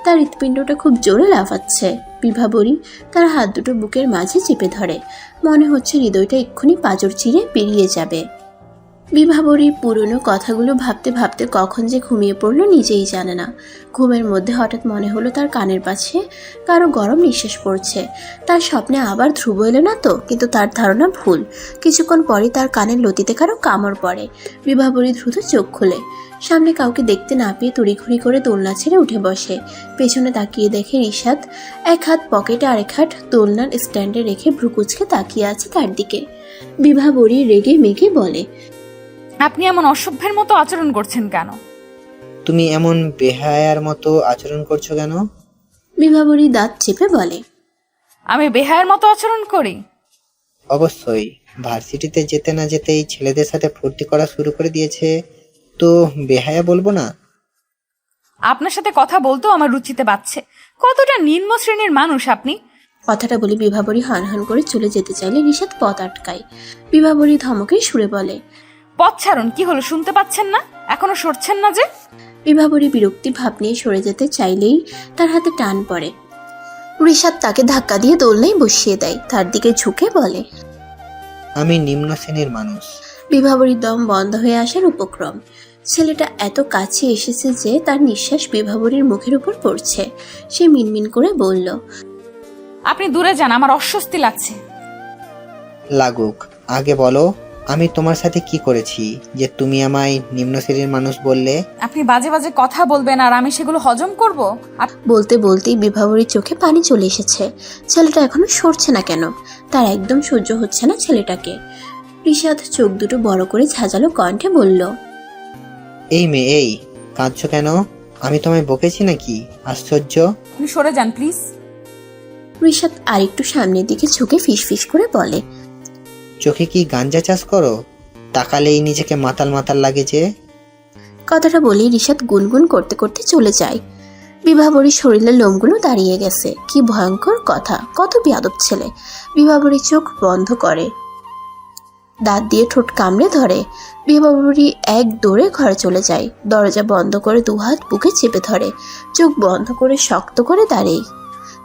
তার হৃৎপিণ্ডটা খুব জোরে লাফাচ্ছে। বিভাবরী তার হাত দুটো বুকের মাঝে চেপে ধরে। মনে হচ্ছে হৃদয়টা এক্ষুনি পাঁজর চিরে বেরিয়ে যাবে। বিভাবরী পুরনো কথাগুলো ভাবতে ভাবতে কখন যে ঘুমিয়ে পড়লো নিজেই জানে না। ঘুমের মধ্যে হঠাৎ মনে হলো তার কানের পাশে কারো গরম নিঃশ্বাস পড়ছে। তার স্বপ্নে আবার ধ্রুব এলো না তো? কিন্তু তার ধারণা ভুল। কিছুক্ষণ পরই তার কানের লতিতে কারো কামড় পড়ে। বিভাবরী দ্রুত চোখ খোলে। সামনে কাউকে দেখতে না পেয়ে তড়িঘড়ি করে দোলনা ছেড়ে উঠে বসে। পেছনে তাকিয়ে দেখে রিশাদ এক হাত পকেটে আরেক হাত দোলনার স্ট্যান্ডে রেখে ভ্রুকুচকে তাকিয়ে আছে তার দিকে। বিভাবরী রেগে মেগে বলে, আপনি এমন অসভ্যের মতো আচরণ করছেন কেন? তুমি এমন বেহায়ার মতো আচরণ করছো কেন? বিভাবরী দাঁত চেপে বলে, আমি বেহায়ের মতো আচরণ করি? অবশ্যই, ভার্সিটিতে যেতে না যেতেই ছেলেদের সাথে ফুর্তি করা শুরু করে দিয়েছে, তো বেহায়া বলবো না? আপনার সাথে কথা বলতেও আমার রুচিতে বাড়ছে। কতটা নিম্ন শ্রেণীর মানুষ আপনি। কথাটা বলে বিভাবরী হনহন করে চলে যেতে চাইলে রিশাদ পথ আটকায়। বিভাবরী ধমকে সুরে বলে, পথ ছাড়ুন। কি হলো, শুনতে পাচ্ছেন না? এখনো সরছেন না যে? বিভাবরী বিরক্তি ভাব নিয়ে সরে যেতে চাইলেই তার হাতে টান পড়ে। রিশাদ তাকে ধাক্কা দিয়ে দোলনায় বসিয়ে দেয়। তার দিকে ঝুঁকে বলে, আমি নিম্ন শ্রেণীর মানুষ। বিভাবরীর দম বন্ধ হয়ে আসার উপক্রম। ছেলেটা এত কাছে এসেছে যে তার নিঃশ্বাস বিভাবরীর মুখের উপর পড়ছে। সে মিনমিন করে বলল, আপনি দূরে যান, আমার অস্বস্তি লাগছে। লাগুক, আগে বলো আমি তোমার সাথে কি করেছি যে তুমি আমায় নিম্ন শ্রেণীর মানুষ বললে? আপনি বাজে বাজে কথা বলবেন আর আমি সেগুলো হজম করব? বলতে বলতেই বিভাবরীর চোখে পানি চলে এসেছে। ছেলেটা এখনো সরছে না কেন? তার একদম সহ্য হচ্ছে না ছেলেটাকে। রিশাদ চোখ দুটো বড় করে ঝাঁঝালো কণ্ঠে বলল, এই মেয়ে, এই কাঁদছো কেন? আমি তোমায় বকেছি নাকি? আশ্চর্য। আপনি সরে যান প্লিজ। রিশাদ আরেকটু সামনের দিকে ঝুঁকে ফিসফিস করে বলে, চোখে কি গাঞ্জা চাষ করো? তাকালেই নিজেকে মাতাল মাতাল লাগে যে। কথাটা বলেই রিশাদ গুনগুন করতে করতে চলে যায়। বিভাবরীর শরীরের লোমগুলো দাঁড়িয়ে গেছে। কি ভয়ঙ্কর কথা, কত বেয়াদব ছেলে। বিভাবরী চোখ বন্ধ করে, দাঁত দিয়ে ঠোঁট কামড়ে ধরে। বিভাবরী এক দৌড়ে ঘরে চলে যায়। দরজা বন্ধ করে দুহাত বুকে চেপে ধরে, চোখ বন্ধ করে শক্ত করে দাঁড়িয়ে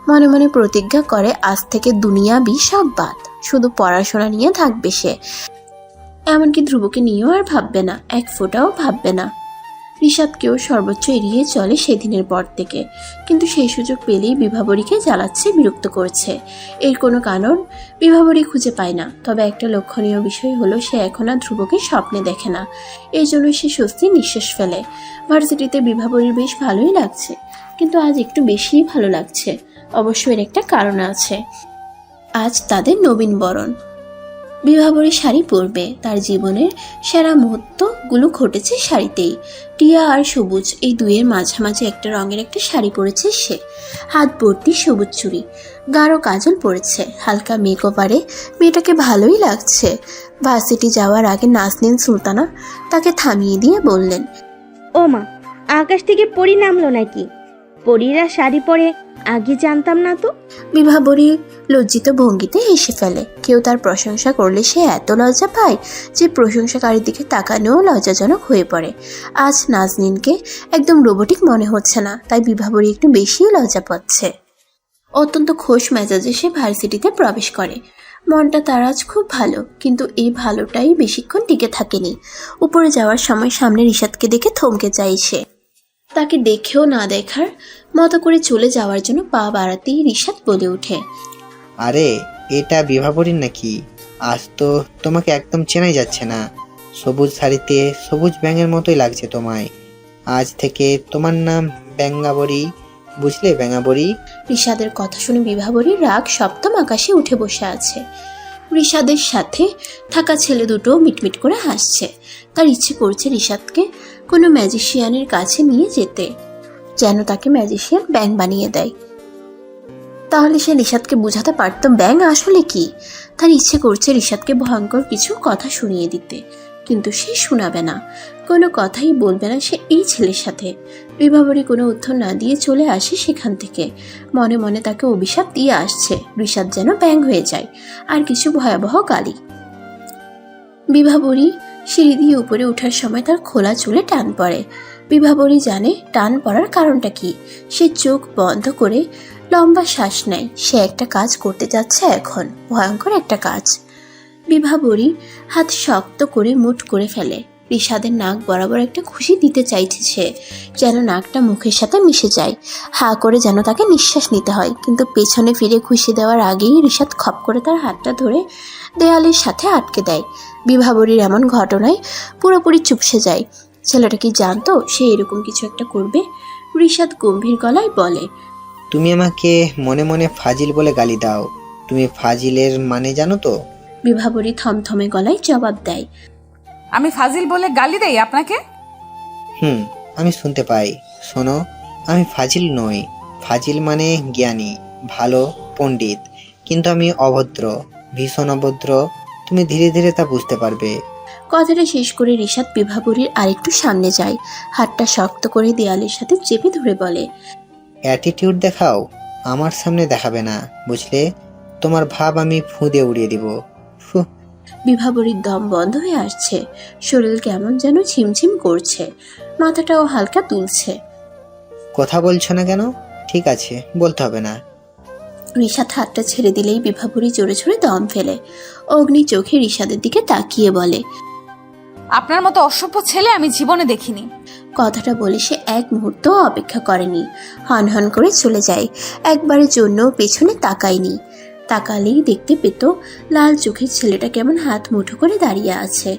মনে মনে প্রতিজ্ঞা করে আজ থেকে দুনিয়াবি সব বাদ, শুধু পড়াশোনা নিয়ে থাকবে সে। এমনকি ধ্রুবকে নিয়েও আর ভাববে না, এক ফোঁটাও ভাববে না। রিশাদকেও সর্বোচ্চ এড়িয়ে চলে সেদিনের পর থেকে। কিন্তু সেই সুযোগ পেলেই বিভাবরীকে জ্বালাচ্ছে, বিরক্ত করছে। এর কোনো কারণ বিভাবরী খুঁজে পায় না। তবে একটা লক্ষণীয় বিষয় হলো সে এখন আর ধ্রুবকে স্বপ্নে দেখে না। এই জন্য সে স্বস্তির নিঃশ্বাস ফেলে। ভার্সিটিতে বিভাবরীর বেশ ভালোই লাগছে, কিন্তু আজ একটু বেশিই ভালো লাগছে। অবশ্য এর একটা কারণ আছে। আজ তাদের নবীন বরণ। বিভাবরী শাড়ি পরবে। তার জীবনের সেরা মুহূর্তগুলো ঘটেছে শাড়িতেই। টিয়া আর সবুজ এই দুইয়ের মাঝামাঝি একটা রঙের একটা শাড়ি পরেছে সে। হাত ভর্তি সবুজ চুড়ি, গাঢ় কাজল পরেছে, হালকা মেকওভারে মেয়েটাকে ভালোই লাগছে। ভার্সিটি যাওয়ার আগে নাজনীন সুলতানা তাকে থামিয়ে দিয়ে বললেন, ও মা, আকাশ থেকে পরি নামলো নাকি? পরীরা শাড়ি পরে আগে জানতাম না তো। বিভাবরী লজ্জিত ভঙ্গিতে হেসে ফেলে। কেউ তার প্রশংসা করলে সে এত লজ্জা পায় যে প্রশংসাকারীর দিকে তাকানোও লজ্জাজনক হয়ে পড়ে। আজ নাজনীনকে একদম রোবটিক মনে হচ্ছে না, তাই বিভাবরী একটু বেশি লজ্জা পাচ্ছে। অত্যন্ত খোশ মেজাজে সে ভার্সিটিতে প্রবেশ করে। মনটা তার আজ খুব ভালো, কিন্তু এই ভালোটাই বেশিক্ষণ টিকে থাকেনি। উপরে যাওয়ার সময় সামনে রিশাদকে দেখে থমকে যায় সে। তাকে দেখেও না দেখার মতো করে চলে যাওয়ার জন্য পা বাড়াতেই রিশাদ বলে ওঠে, আরে এটা বিভাবরীর নাকি? আজ তো তোমাকে একদম চেনাই যাচ্ছে না। সবুজ শাড়িতে সবুজ ব্যাঙের মতোই লাগছে তোমায়। আজ থেকে তোমার নাম ব্যাঙ্গাবরী, বুঝলে ব্যাঙ্গাবরী? রিশাদের কথা শুনে বিভাবরীর রাগ সপ্তম আকাশে উঠে বসে আছে। রিশাদের সাথে থাকা ছেলে দুটো মিটমিট করে হাসছে। তার ইচ্ছে করছে রিশাদকে কোনো ম্যাজিশিয়ানের কাছে নিয়ে যেতে, যেন তাকে ম্যাজিশিয়ান ব্যাঙ বানিয়ে দেয়। তাহলে সে রিশাদকে বুঝাতে পারত ব্যাঙ আসলে কি। তার ইচ্ছে করছে রিশাদকে ভয়ঙ্কর কিছু কথা শুনিয়ে দিতে, কিন্তু সে শোনাবে না, কোনো কথাই বলবে না সে এই ছেলের সাথে। বিভাবরী কোনো উত্তর না দিয়ে চলে আসে সেখান থেকে। মনে মনে তাকে অভিশাপ দিয়ে আসছে রিশাদ যেন ব্যাঙ হয়ে যায়, আর কিছু ভয়াবহ গালি। বিভাবরী সিঁড়ি দিয়ে উপরে ওঠার সময় তার খোলা চুলে টান পড়ে। বিভাবরী জানে টান পড়ার কারণটা কি। সে চোখ বন্ধ করে লম্বা শ্বাস নেয়। সে একটা কাজ করতে যাচ্ছে এখন, ভয়ঙ্কর একটা কাজ। বিভাবরী হাত শক্ত করে মুঠ করে ফেলে। রিশাদের নাক বরাবর একটা খুশি দিতে চাইছে সে, যেন নাকটা মুখের সাথে মিশে যায়। হা করে যেন তাকে নিঃশ্বাস নিতে হয়, কিন্তু পেছনে ফিরে খুশি দেওয়ার আগেই রিশাদ খপ করে তার হাতটা ধরে দেয়ালের সাথে আটকে দেয়। বিভাবরীর এমন ঘটনায় পুরোপুরি চুপসে যায়। ছেলেটা কি জানতো সে এরকম কিছু একটা করবে? রিশাদ গম্ভীর গলায় বলে, তুমি আমাকে মনে মনে ফাজিল বলে গালি দাও। তুমি ফাজিলের মানে জানো তো? বিভাবরী থমথমে গলায় জবাব দেয়, আমি ফাজিল বলে গালি দেই আপনাকে? আমি শুনতে পাই। শোনো, আমি ফাজিল নই। ফাজিল মানে জ্ঞানী, ভালো, পণ্ডিত। কিন্তু আমি অভদ্র, ভীষণ অভদ্র। তুমি ধীরে ধীরে তা বুঝতে পারবে। কথাটা শেষ করে রিশাদ বিভাবরীর আরেকটু সামনে যায়, হাতটা শক্ত করে দেয়ালের সাথে চেপে ধরে বলে, অ্যাটিটিউড দেখাও, আমার সামনে দেখাবে না, বুঝলে? তোমার ভাব আমি ফুঁদে উড়িয়ে দিব। ফুহ। বিভাবরীর দম বন্ধ হয়ে আসছে, শরীর কেমন যেন ঝিমঝিম করছে, মাথাটাও হালকা তুলছে। কথা বলছো না কেন? ঠিক আছে, বলতে হবে না। রিশাদ হাতটা ছেড়ে দিলেই বিভাবরী জোরে জোরে দম ফেলে। অগ্নি চোখে রিশাদের দিকে তাকিয়ে বলে, আপনার মতো অসভ্য ছেলে আমি জীবনে দেখিনি। কথাটা বলে সে এক মুহূর্ত অপেক্ষা করেনি, হনহন করে চলে যায়। একবারের জন্য পেছনে তাকায়নি। তাকালেই দেখতে পেত লাল চোখের ছেলেটা কেমন হাত মুঠো করে দাঁড়িয়ে আছে।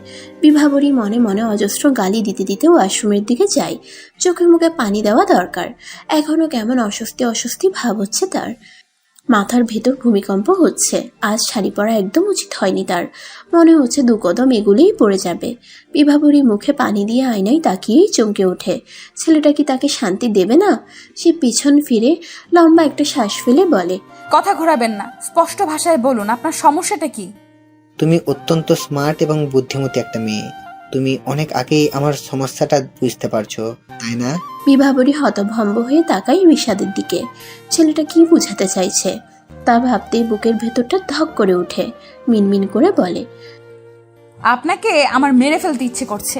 বিভাবরী মনে মনে অজস্র গালি দিতে দিতে ওয়াশরুমের দিকে যায়। চোখে মুখে পানি দেওয়া দরকার। এখনো কেমন অস্বস্তি অস্বস্তি ভাব হচ্ছে তার। মাথার ভেতর ভূমিকম্প হচ্ছে। আজ শাড়ি পরা একদম উচিত হয়নি তার। মনে হচ্ছে 2 কদম এগুলেই পড়ে যাবে। বিভাবরী মুখে পানি দিয়ে আয়নায় তাকিয়েই চমকে ওঠে। ছেলেটা কি তাকে শান্তি দেবে না? সে পিছন ফিরে লম্বা একটা শ্বাস ফেলে বলে, কথা ঘোরাবেন না, স্পষ্ট ভাষায় বলুন আপনার সমস্যাটা কি। তুমি অত্যন্ত স্মার্ট এবং বুদ্ধিমতী একটা মেয়ে। তুমি অনেক আগেই আমার সমস্যাটা বুঝতে পারছো, তাই না? বিভাবরী হতভম্ব হয়ে তাকায় রিশাদের দিকে। ছেলেটা কি বোঝাতে চাইছে তা ভাবতেই বুকের ভেতরটা ধক করে ওঠে। মিনমিন করে বলে, আপনাকে আমার মেরে ফেলতে ইচ্ছে করছে।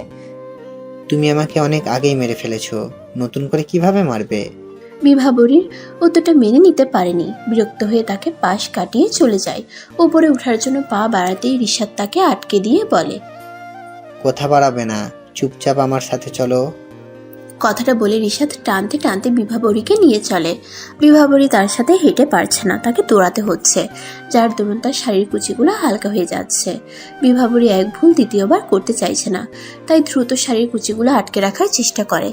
তুমি আমাকে অনেক আগেই মেরে ফেলেছো, নতুন করে কিভাবে মারবে? বিভাবরীর উত্তরটা মেনে নিতে পারেনি। বিরক্ত হয়ে তাকে পাশ কাটিয়ে চলে যায়। উপরে ওঠার জন্য পা বাড়াতেই রিশাদ তাকে আটকে দিয়ে বলে, কথা বাড়াবে না, চুপচাপ আমার সাথে চলো। কথাটা বলে রিশাদ টানতে টানতে বিভাবরীকে নিয়ে চলে। বিভাবরী তার সাথে হেঁটে পারছে না, তাকে দৌড়াতে হচ্ছে, যার দরুন তার শাড়ির কুচিগুলো হালকা হয়ে যাচ্ছে। বিভাবরী এক ভুল দ্বিতীয়বার করতে চাইছে না, তাই দ্রুত শাড়ির কুচিগুলো আটকে রাখার চেষ্টা করে।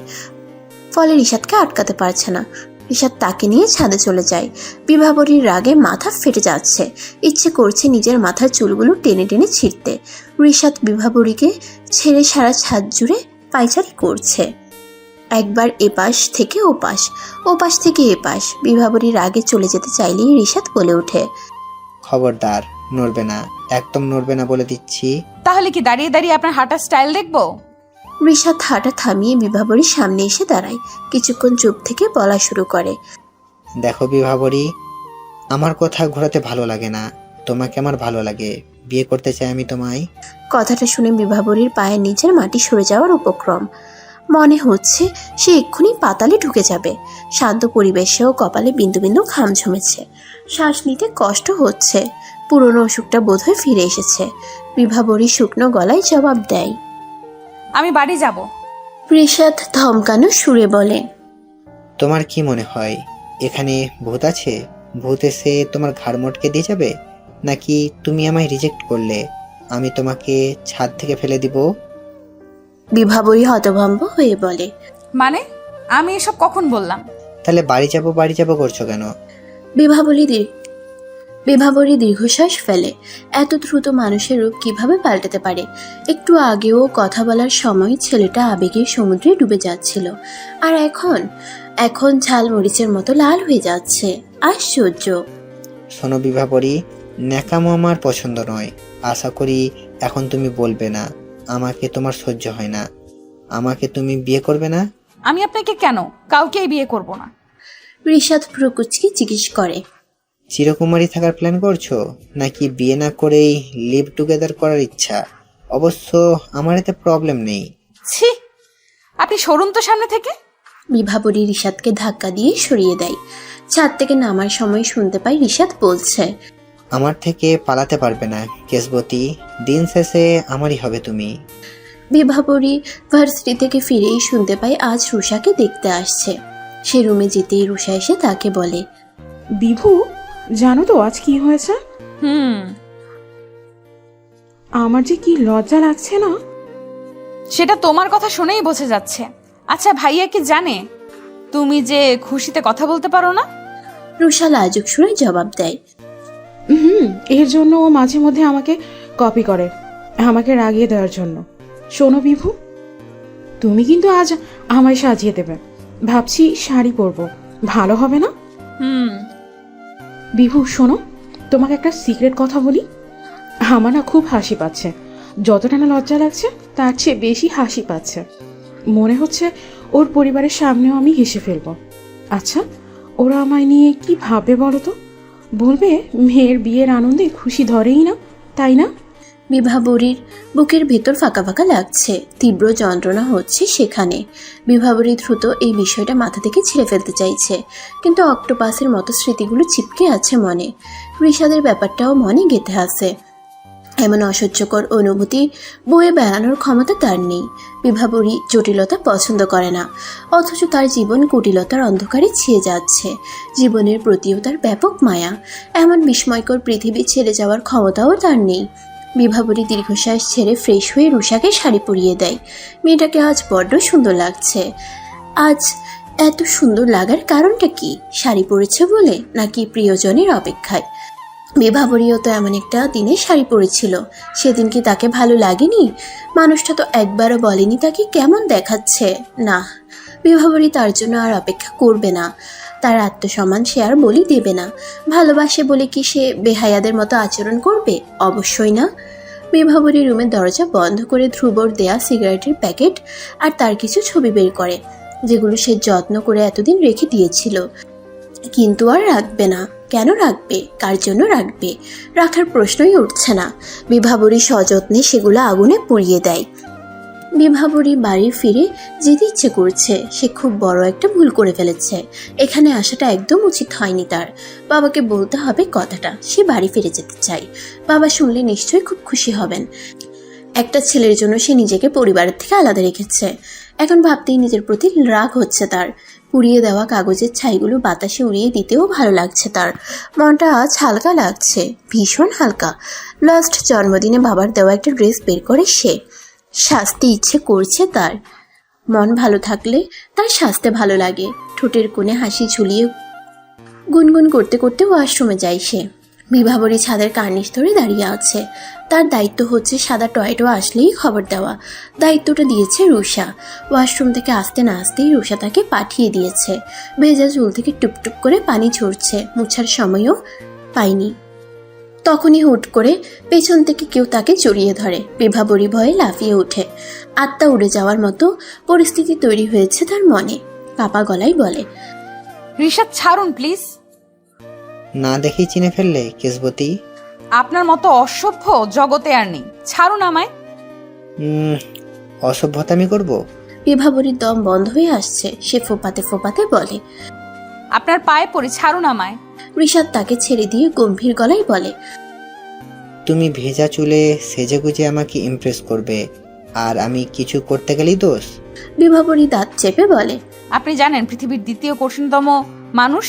ফলে রিশাদকে আটকাতে পারছে না। রিশাদ তাকে নিয়ে ছাদে চলে যায়। বিভাবরীর রাগে মাথা ফেটে যাচ্ছে, ইচ্ছে করছে নিজের মাথার চুলগুলো টেনে টেনে ছিঁড়তে। রিশাদ বিভাবরীকে ছেড়ে সারা ছাদ জুড়ে পায়চারি করছে। একবার এপাশ থেকে ওপাশ, ওপাশ থেকে এপাশ। বিভাবরীর রাগে চলে যেতে চাইলেই রিশাদ বলে ওঠে, খবরদার, নড়বে না, একদম নড়বে না বলে দিচ্ছি। তাহলে কি দাঁড়িয়ে দাঁড়িয়ে আপনার হাঁটার স্টাইল দেখবো? রিশাদ হাঁটা থামিয়ে বিভাবরীর সামনে এসে দাঁড়ায়। কিছুক্ষণ চুপ থেকে বলা শুরু করে, দেখো বিভাবরী, আমার কথা ঘোরাতে ভালো লাগে না, তোমাকে আমার ভালো লাগে, বিয়ে করতে চাই আমি তোমায়। কথাটা শুনে বিভাবরীর পায়ের নিচের মাটি সরে যাওয়ার উপক্রম। মনে হচ্ছে সে এক্ষুনি পাতালে ঢুকে যাবে। শান্ত পরিবেশেও কপালে বিন্দু বিন্দু ঘাম জমেছে। শ্বাস নিতে কষ্ট হচ্ছে। পুরনো অসুখটা বোধহয় ফিরে এসেছে। বিভাবরী শুকনো গলায় জবাব দেয়, আমি বাড়ি যাব। রিশাদ ধমকানো সুরে বলে, তোমার কি মনে হয় এখানে ভূত আছে? ভূত এসে তোমার ঘাড় মটকে দিয়ে যাবে? নাকি তুমি আমায় রিজেক্ট করলে আমি তোমাকে ছাদ থেকে ফেলে দিব? বিভাবরী হতভম্ব হয়ে বলে, মানে আমি এসব কখন বললাম? তাহলে বাড়ি যাব করছো কেন? বিভাবরী দীর্ঘশ্বাস ফেলে। এত দ্রুত মানুষের রূপ কিভাবে পাল্টাতে পারে? একটু আগেও কথা বলার সময় ছেলেটা আবেগের সমুদ্রে ডুবে যাচ্ছিল, আর এখন ঝালমরিচের মতো লাল হয়ে যাচ্ছে। আশ্চর্য। শোনো বিভাবরী, ন্যাকামো আমার পছন্দ নয়। আশা করি এখন তুমি বলবে না আমাকে তোমার সহ্য হয় না। আমাকে তুমি বিয়ে করবে না? আমি আপনাকে কেন? কাউকেই বিয়ে করব না। রিশাদ প্রকুচকে জিজ্ঞেস করে, চিরকুমারী থাকার প্ল্যান করছো নাকি বিয়ে না করেই লিভ টুগেদার করার ইচ্ছা? অবশ্য আমার এতে প্রবলেম নেই। ছি, আপনি সরুন তো সামনে থেকে। বিভাবরী রিশাদকে ধাক্কা দিয়ে সরিয়ে দেয়। ছাদ থেকে নামার সময় শুনতে পাই রিশাদ বলছে, আমার থেকে পালাতে পারবে না কেশবতী, দিন শেষে আমারই হবে তুমি। বিভাবরী ভার্সিটি থেকে ফিরেই শুনতে পাই আজ রুষাকে দেখতে আসছে। সে রুমে যেতেই রুষা এসে তাকে বলে, বিভু, জানো তো আজ কি হয়েছে? আমার যে কি লজ্জা লাগছে না। সেটা তোমার কথা শুনেই বোঝা যাচ্ছে। আচ্ছা ভাইয়া কি জানে তুমি যে খুশিতে কথা বলতে পারো না? রুষা লাজুক সুরে জবাব দেয়, এর জন্য ও মাঝে মধ্যে আমাকে কপি করে, আমাকে রাগিয়ে দেওয়ার জন্য। শোনো বিভু, তুমি কিন্তু আজ আমায় সাজিয়ে দেবে। ভাবছি শাড়ি পরবো, ভালো হবে না? বিভু শোনো, তোমাকে একটা সিক্রেট কথা বলি। আমার না খুব হাসি পাচ্ছে, যতটা না লজ্জা লাগছে তার চেয়ে বেশি হাসি পাচ্ছে। মনে হচ্ছে ওর পরিবারের সামনেও আমি হেসে ফেলবো। আচ্ছা, ওরা আমায় নিয়ে কি ভাববে বলো তো? বলবে মেয়ের বিয়ের আনন্দে খুশি ধরেই না, তাই না? বিভাবরীর বুকের ভেতর ফাঁকা ফাঁকা লাগছে, তীব্র যন্ত্রণা হচ্ছে সেখানে। বিভাবরী দ্রুত এই বিষয়টা মাথা থেকে ছেড়ে ফেলতে চাইছে, কিন্তু অক্টোপাসের মতো স্মৃতিগুলো চিপকে আছে মনে। ঋষাদের ব্যাপারটাও মনে গেঁথে আছে। এমন অসহ্যকর অনুভূতি বয়ে বেড়ানোর ক্ষমতা তার নেই। বিভাবরী জটিলতা পছন্দ করে না, অথচ তার জীবন কুটিলতার অন্ধকারে ছেয়ে যাচ্ছে। জীবনের প্রতিও তার ব্যাপক মায়া। এমন বিস্ময়কর পৃথিবী ছেড়ে যাওয়ার ক্ষমতাও তার নেই। বিভাবরী দীর্ঘশ্বাস ছেড়ে ফ্রেশ হয়ে রুষাকে শাড়ি পরিয়ে দেয়। মেয়েটাকে আজ বড্ড সুন্দর লাগছে। আজ এত সুন্দর লাগার কারণটা কি? শাড়ি পরেছে বলে, নাকি প্রিয়জনের অপেক্ষায়? বিভাবরীও তো এমন একটা দিনে শাড়ি পরেছিল, সেদিন কি তাকে ভালো লাগেনি? মানুষটা তো একবারও বলেনি তাকে কেমন দেখাচ্ছে। না, বিভাবরী তার জন্য আর অপেক্ষা করবে না। তার আত্মসম্মান সে আর বলি দেবে না। ভালোবাসে বলে কি সে বেহায়াদের মতো আচরণ করবে? অবশ্যই না। বিভাবরী রুমের দরজা বন্ধ করে ধ্রুবর দেয়া সিগারেটের প্যাকেট আর তার কিছু ছবি বের করে, যেগুলো সে যত্ন করে এতদিন রেখে দিয়েছিল। কিন্তু আর রাখবে না। কেন রাখবে? কার জন্য রাখবে? রাখার প্রশ্নই উঠছে না। বিভাবরী সযত্নে সেগুলো আগুনে পুড়িয়ে দেয়। বিভাবরী বাড়ি ফিরে যেতে ইচ্ছে করছে। সে খুব বড় একটা ভুল করে ফেলেছে। এখানে আসাটা একদম উচিত হয়নি তার। বাবাকে বলতে হবে কথাটা, সে বাড়ি ফিরে যেতে চায়। বাবা শুনলে নিশ্চয়ই খুব খুশি হবেন। একটা ছেলের জন্য সে নিজেকে পরিবারের থেকে আলাদা রেখেছে। এখন ভাবতেই নিজের প্রতি রাগ হচ্ছে তার। পুড়িয়ে দেওয়া কাগজের ছাইগুলো বাতাসে উড়িয়ে দিতেও ভালো লাগছে তার। মনটা আজ হালকা লাগছে, ভীষণ হালকা। লাস্ট জন্মদিনে বাবার দেওয়া একটা ড্রেস বের করে সে সাজতে ইচ্ছে করছে তার। মন ভালো থাকলে তার সাজতে ভালো লাগে। ঠোঁটের কোণে হাসি ঝুলিয়ে গুনগুন করতে করতে ওয়াশরুমে যায় সে। বিভাবরী ছাদের কার্নিশ ধরে দাঁড়িয়ে আছে। তার দায়িত্ব হচ্ছে সাদা টয়টো আসলেই খবর দেওয়া। দায়িত্বটা দিয়েছে রুষা। ওয়াশরুম থেকে আসতে না আসতেই রুষা তাকে পাঠিয়ে দিয়েছে। ভেজা চুল থেকে টুপটুপ করে পানি ঝরছে, মুছার সময়ও পায়নি। তখনই হুট করে পেছন থেকে কেউ তাকে জড়িয়ে ধরে। বিভাবরী ভয়ে লাফিয়ে ওঠে। আত্মা উড়ে যাওয়ার মতো পরিস্থিতি তৈরি হয়েছে তার মনে। কাপা গলায় বলে, ঋষাদ ছাড়ুন প্লিজ। না দেখেই চিনে ফেললে কেশবতী? আপনার মতো অসভ্য জগতে আর নেই, ছাড়ুন আমায়। অসভ্যতামি করব? বিভাবরীর দম বন্ধ হয়ে আসছে। সে ফোপাতে ফোপাতে বলে, আপনার পায়ে পড়ে ছাড়ুন আমায়। ঋষাদ তাকে ছেড়ে দিয়ে গম্ভীর গলায় বলে, তুমি ভেজা চুলে সেজেগুজে আমাকে ইমপ্রেস করবে, আর আমি কিছু করতে গেলেই দোষ? বিভাবরী দাঁত চেপে বলে, আপনি জানেন পৃথিবীর দ্বিতীয় কঠিনতম মানুষ?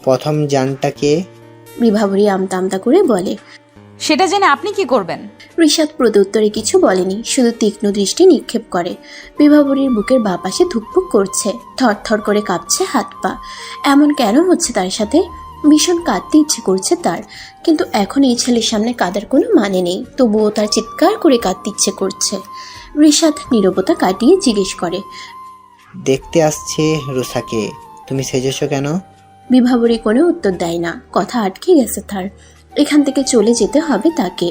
প্রথম জানটাকে? বিভাবরী আমতা আমতা করে বলে, সেটা জেনে আপনি কি করবেন? ঋষাদ প্রত্যুত্তরে কিছু বলেনি, শুধু তীক্ষ্ণ দৃষ্টি নিক্ষেপ করে। বিভাবরীর বুকের বাঁ পাশে ধুকপুক করছে, থরথর করে কাঁপছে হাত পা। এমন কেন হচ্ছে তার সাথে? ভীষণ কাঁদতে ইচ্ছে করছে তার, কিন্তু এখন এই ছেলের সামনে কাঁদার কোনো মানে নেই। তবুও তার চিৎকার করে কাঁদতে ইচ্ছে করছে। ঋষাদ নীরবতা কাটিয়ে জিজ্ঞেস করে, দেখতে আসছে রুষাকে, তুমি সেজেছো কেন? বিভাবরী কোনো উত্তর দেয় না। কথা আটকে গেছে তার। এখান থেকে চলে যেতে হবে তাকে,